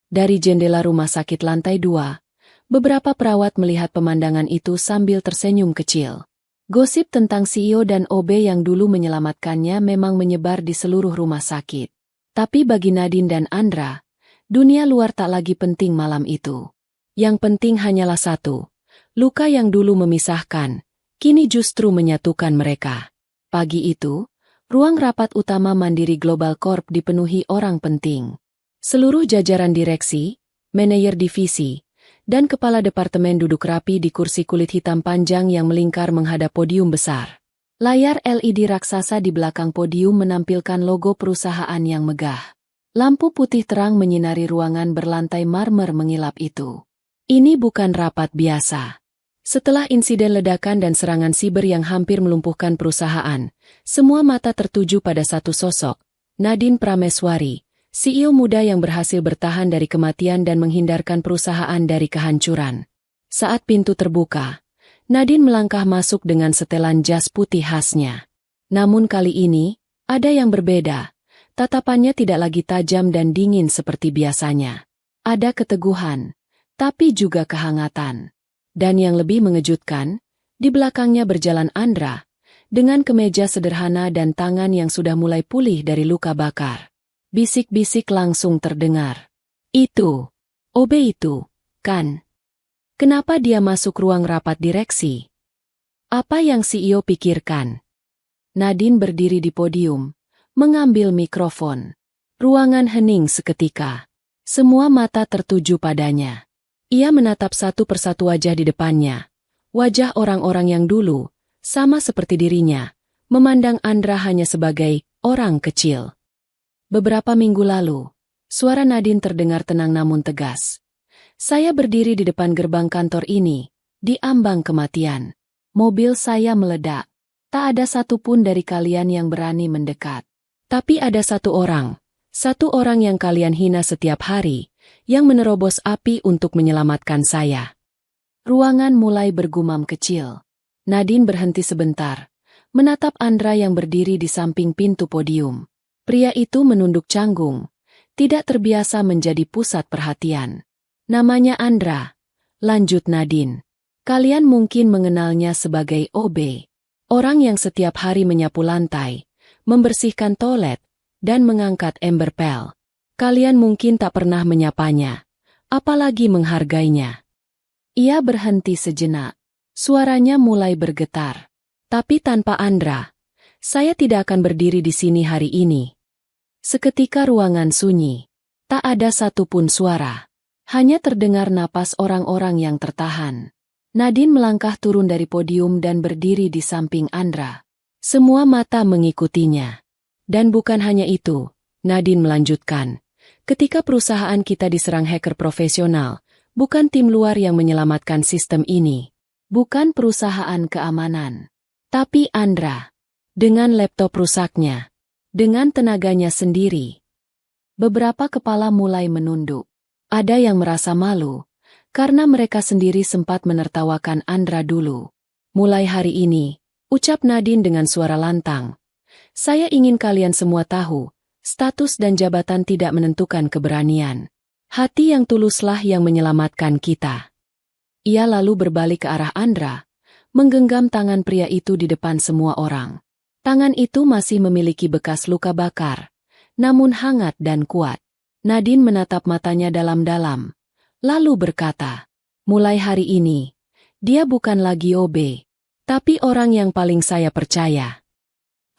Dari jendela rumah sakit lantai 2, beberapa perawat melihat pemandangan itu sambil tersenyum kecil. Gosip tentang CEO dan OB yang dulu menyelamatkannya memang menyebar di seluruh rumah sakit. Tapi bagi Nadine dan Andra, dunia luar tak lagi penting malam itu. Yang penting hanyalah satu, luka yang dulu memisahkan, kini justru menyatukan mereka. Pagi itu, ruang rapat utama Mandiri Global Corp dipenuhi orang penting. Seluruh jajaran direksi, manajer divisi, dan kepala departemen duduk rapi di kursi kulit hitam panjang yang melingkar menghadap podium besar. Layar LED raksasa di belakang podium menampilkan logo perusahaan yang megah. Lampu putih terang menyinari ruangan berlantai marmer mengilap itu. Ini bukan rapat biasa. Setelah insiden ledakan dan serangan siber yang hampir melumpuhkan perusahaan, semua mata tertuju pada satu sosok, Nadine Prameswari, CEO muda yang berhasil bertahan dari kematian dan menghindarkan perusahaan dari kehancuran. Saat pintu terbuka, Nadine melangkah masuk dengan setelan jas putih khasnya. Namun kali ini, ada yang berbeda. Tatapannya tidak lagi tajam dan dingin seperti biasanya. Ada keteguhan, tapi juga kehangatan. Dan yang lebih mengejutkan, di belakangnya berjalan Andra, dengan kemeja sederhana dan tangan yang sudah mulai pulih dari luka bakar. Bisik-bisik langsung terdengar. Itu, OB itu, kan? Kenapa dia masuk ruang rapat direksi? Apa yang CEO pikirkan? Nadine berdiri di podium, mengambil mikrofon. Ruangan hening seketika. Semua mata tertuju padanya. Ia menatap satu persatu wajah di depannya. Wajah orang-orang yang dulu, sama seperti dirinya, memandang Andra hanya sebagai orang kecil. Beberapa minggu lalu, suara Nadine terdengar tenang namun tegas. Saya berdiri di depan gerbang kantor ini, di ambang kematian. Mobil saya meledak. Tak ada satupun dari kalian yang berani mendekat. Tapi ada satu orang yang kalian hina setiap hari, yang menerobos api untuk menyelamatkan saya. Ruangan mulai bergumam kecil. Nadine berhenti sebentar, menatap Andra yang berdiri di samping pintu podium. Pria itu menunduk canggung, tidak terbiasa menjadi pusat perhatian. Namanya Andra, lanjut Nadine. Kalian mungkin mengenalnya sebagai OB. Orang yang setiap hari menyapu lantai, membersihkan toilet, dan mengangkat ember pel. Kalian mungkin tak pernah menyapanya, apalagi menghargainya. Ia berhenti sejenak. Suaranya mulai bergetar. Tapi tanpa Andra, saya tidak akan berdiri di sini hari ini. Seketika ruangan sunyi. Tak ada satupun suara. Hanya terdengar napas orang-orang yang tertahan. Nadine melangkah turun dari podium dan berdiri di samping Andra. Semua mata mengikutinya. Dan bukan hanya itu, Nadine melanjutkan. Ketika perusahaan kita diserang hacker profesional, bukan tim luar yang menyelamatkan sistem ini. Bukan perusahaan keamanan. Tapi Andra. Dengan laptop rusaknya. Dengan tenaganya sendiri. Beberapa kepala mulai menunduk. Ada yang merasa malu, karena mereka sendiri sempat menertawakan Andra dulu. Mulai hari ini, ucap Nadine dengan suara lantang. Saya ingin kalian semua tahu, status dan jabatan tidak menentukan keberanian. Hati yang tuluslah yang menyelamatkan kita. Ia lalu berbalik ke arah Andra, menggenggam tangan pria itu di depan semua orang. Tangan itu masih memiliki bekas luka bakar, namun hangat dan kuat. Nadine menatap matanya dalam-dalam, lalu berkata, mulai hari ini, dia bukan lagi OB, tapi orang yang paling saya percaya.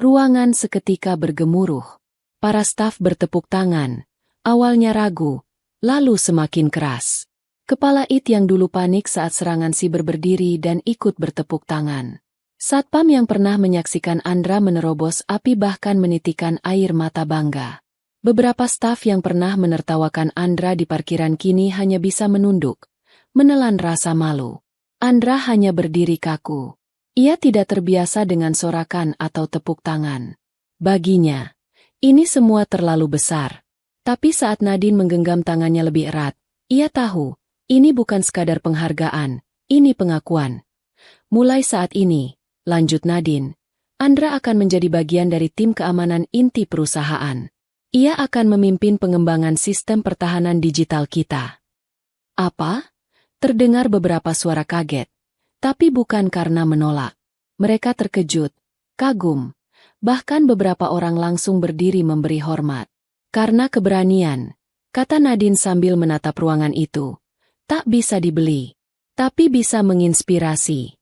Ruangan seketika bergemuruh. Para staf bertepuk tangan, awalnya ragu, lalu semakin keras. Kepala IT yang dulu panik saat serangan siber berdiri dan ikut bertepuk tangan. Satpam yang pernah menyaksikan Andra menerobos api bahkan menitikan air mata bangga. Beberapa staf yang pernah menertawakan Andra di parkiran kini hanya bisa menunduk, menelan rasa malu. Andra hanya berdiri kaku. Ia tidak terbiasa dengan sorakan atau tepuk tangan. Baginya, ini semua terlalu besar. Tapi saat Nadine menggenggam tangannya lebih erat, ia tahu, ini bukan sekadar penghargaan, ini pengakuan. Mulai saat ini, lanjut Nadine, Andra akan menjadi bagian dari tim keamanan inti perusahaan. Ia akan memimpin pengembangan sistem pertahanan digital kita. Apa? Terdengar beberapa suara kaget. Tapi bukan karena menolak. Mereka terkejut, kagum. Bahkan beberapa orang langsung berdiri memberi hormat. Karena keberanian, kata Nadine sambil menatap ruangan itu. Tak bisa dibeli, tapi bisa menginspirasi.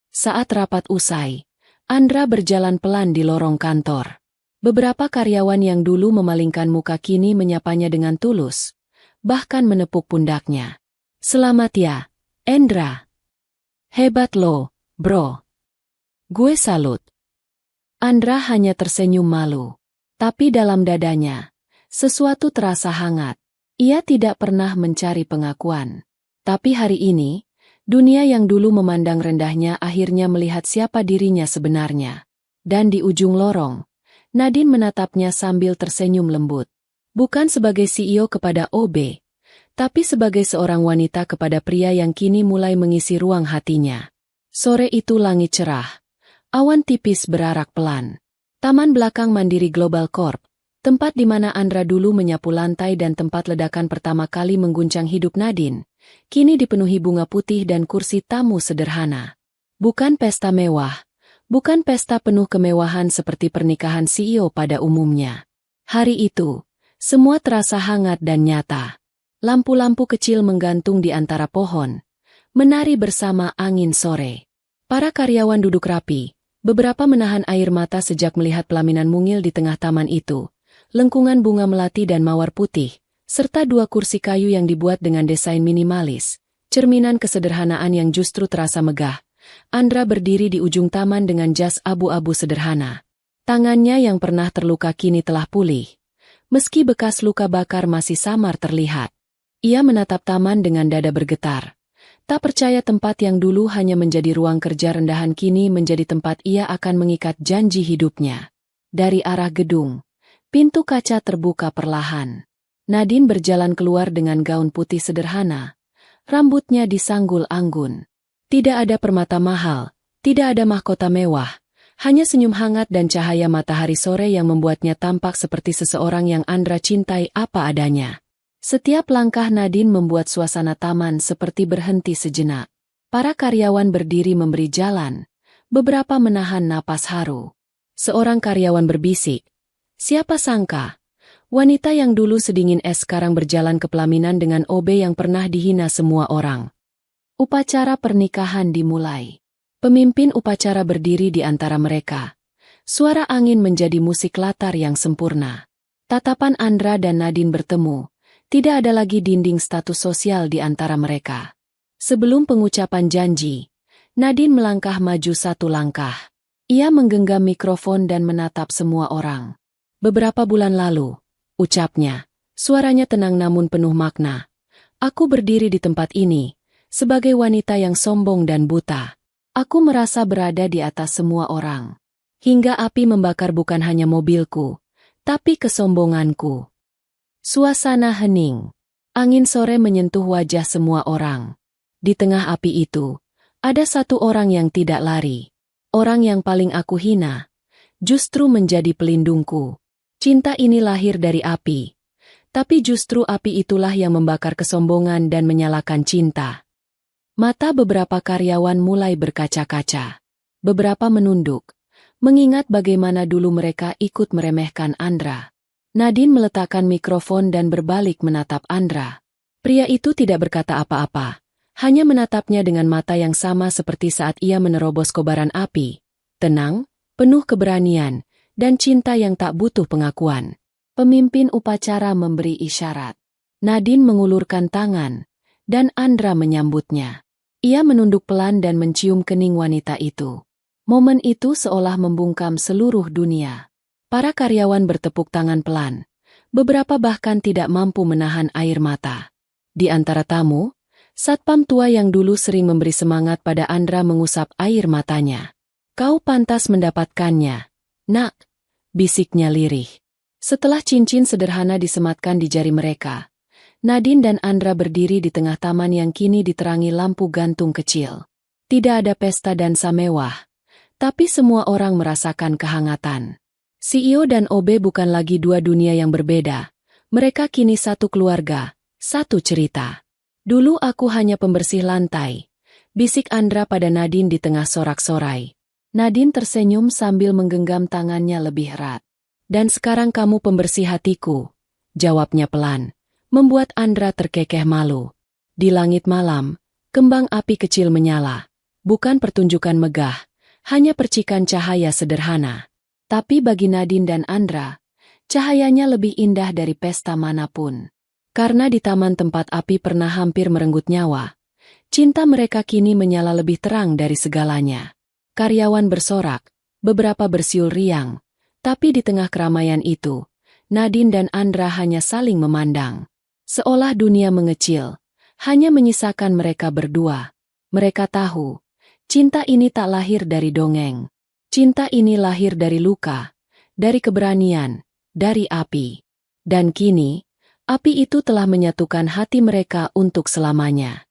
Saat rapat usai, Andra berjalan pelan di lorong kantor. Beberapa karyawan yang dulu memalingkan muka kini menyapanya dengan tulus, bahkan menepuk pundaknya. Selamat ya, Andra. Hebat lo, bro. Gue salut. Andra hanya tersenyum malu. Tapi dalam dadanya, sesuatu terasa hangat. Ia tidak pernah mencari pengakuan. Tapi hari ini, dunia yang dulu memandang rendahnya akhirnya melihat siapa dirinya sebenarnya. Dan di ujung lorong, Nadine menatapnya sambil tersenyum lembut. Bukan sebagai CEO kepada OB, tapi sebagai seorang wanita kepada pria yang kini mulai mengisi ruang hatinya. Sore itu langit cerah. Awan tipis berarak pelan. Taman belakang Mandiri Global Corp, tempat di mana Andra dulu menyapu lantai dan tempat ledakan pertama kali mengguncang hidup Nadine, kini dipenuhi bunga putih dan kursi tamu sederhana. Bukan pesta mewah. Bukan pesta penuh kemewahan seperti pernikahan CEO pada umumnya. Hari itu, semua terasa hangat dan nyata. Lampu-lampu kecil menggantung di antara pohon, menari bersama angin sore. Para karyawan duduk rapi, beberapa menahan air mata sejak melihat pelaminan mungil di tengah taman itu, lengkungan bunga melati dan mawar putih, serta dua kursi kayu yang dibuat dengan desain minimalis, cerminan kesederhanaan yang justru terasa megah. Andra berdiri di ujung taman dengan jas abu-abu sederhana. Tangannya yang pernah terluka kini telah pulih. Meski bekas luka bakar masih samar terlihat. Ia menatap taman dengan dada bergetar. Tak percaya tempat yang dulu hanya menjadi ruang kerja rendahan kini menjadi tempat ia akan mengikat janji hidupnya. Dari arah gedung, pintu kaca terbuka perlahan. Nadine berjalan keluar dengan gaun putih sederhana. Rambutnya disanggul anggun. Tidak ada permata mahal, tidak ada mahkota mewah, Hanya senyum hangat dan cahaya matahari sore yang membuatnya tampak seperti seseorang yang Andra cintai apa adanya. Setiap langkah Nadine membuat suasana taman seperti berhenti sejenak. Para karyawan berdiri memberi jalan, beberapa menahan napas haru. Seorang karyawan berbisik, "Siapa sangka, wanita yang dulu sedingin es sekarang berjalan ke pelaminan dengan OB yang pernah dihina semua orang." Upacara pernikahan dimulai. Pemimpin upacara berdiri di antara mereka. Suara angin menjadi musik latar yang sempurna. Tatapan Andra dan Nadine bertemu. Tidak ada lagi dinding status sosial di antara mereka. Sebelum pengucapan janji, Nadine melangkah maju satu langkah. Ia menggenggam mikrofon dan menatap semua orang. "Beberapa bulan lalu," ucapnya, suaranya tenang namun penuh makna. "Aku berdiri di tempat ini, sebagai wanita yang sombong dan buta. Aku merasa berada di atas semua orang. Hingga api membakar bukan hanya mobilku, tapi kesombonganku." Suasana hening. Angin sore menyentuh wajah semua orang. Di tengah api itu, ada satu orang yang tidak lari. Orang yang paling aku hina, justru menjadi pelindungku. Cinta ini lahir dari api. Tapi justru api itulah yang membakar kesombongan dan menyalakan cinta. Mata beberapa karyawan mulai berkaca-kaca. Beberapa menunduk, mengingat bagaimana dulu mereka ikut meremehkan Andra. Nadine meletakkan mikrofon dan berbalik menatap Andra. Pria itu tidak berkata apa-apa, hanya menatapnya dengan mata yang sama seperti saat ia menerobos kobaran api. Tenang, penuh keberanian, dan cinta yang tak butuh pengakuan. Pemimpin upacara memberi isyarat. Nadine mengulurkan tangan, dan Andra menyambutnya. Ia menunduk pelan dan mencium kening wanita itu. Momen itu seolah membungkam seluruh dunia. Para karyawan bertepuk tangan pelan. Beberapa bahkan tidak mampu menahan air mata. Di antara tamu, satpam tua yang dulu sering memberi semangat pada Andra mengusap air matanya. "Kau pantas mendapatkannya, nak," bisiknya lirih. Setelah cincin sederhana disematkan di jari mereka, Nadine dan Andra berdiri di tengah taman yang kini diterangi lampu gantung kecil. Tidak ada pesta dansa mewah, tapi semua orang merasakan kehangatan. CEO dan OB bukan lagi dua dunia yang berbeda. Mereka kini satu keluarga, satu cerita. "Dulu aku hanya pembersih lantai," bisik Andra pada Nadine di tengah sorak-sorai. Nadine tersenyum sambil menggenggam tangannya lebih erat. "Dan sekarang kamu pembersih hatiku," jawabnya pelan, membuat Andra terkekeh malu. Di langit malam, kembang api kecil menyala. Bukan pertunjukan megah, hanya percikan cahaya sederhana. Tapi bagi Nadine dan Andra, cahayanya lebih indah dari pesta manapun. Karena di taman tempat api pernah hampir merenggut nyawa, cinta mereka kini menyala lebih terang dari segalanya. Karyawan bersorak, beberapa bersiul riang, tapi di tengah keramaian itu, Nadine dan Andra hanya saling memandang. Seolah dunia mengecil, hanya menyisakan mereka berdua. Mereka tahu, cinta ini tak lahir dari dongeng. Cinta ini lahir dari luka, dari keberanian, dari api. Dan kini, api itu telah menyatukan hati mereka untuk selamanya.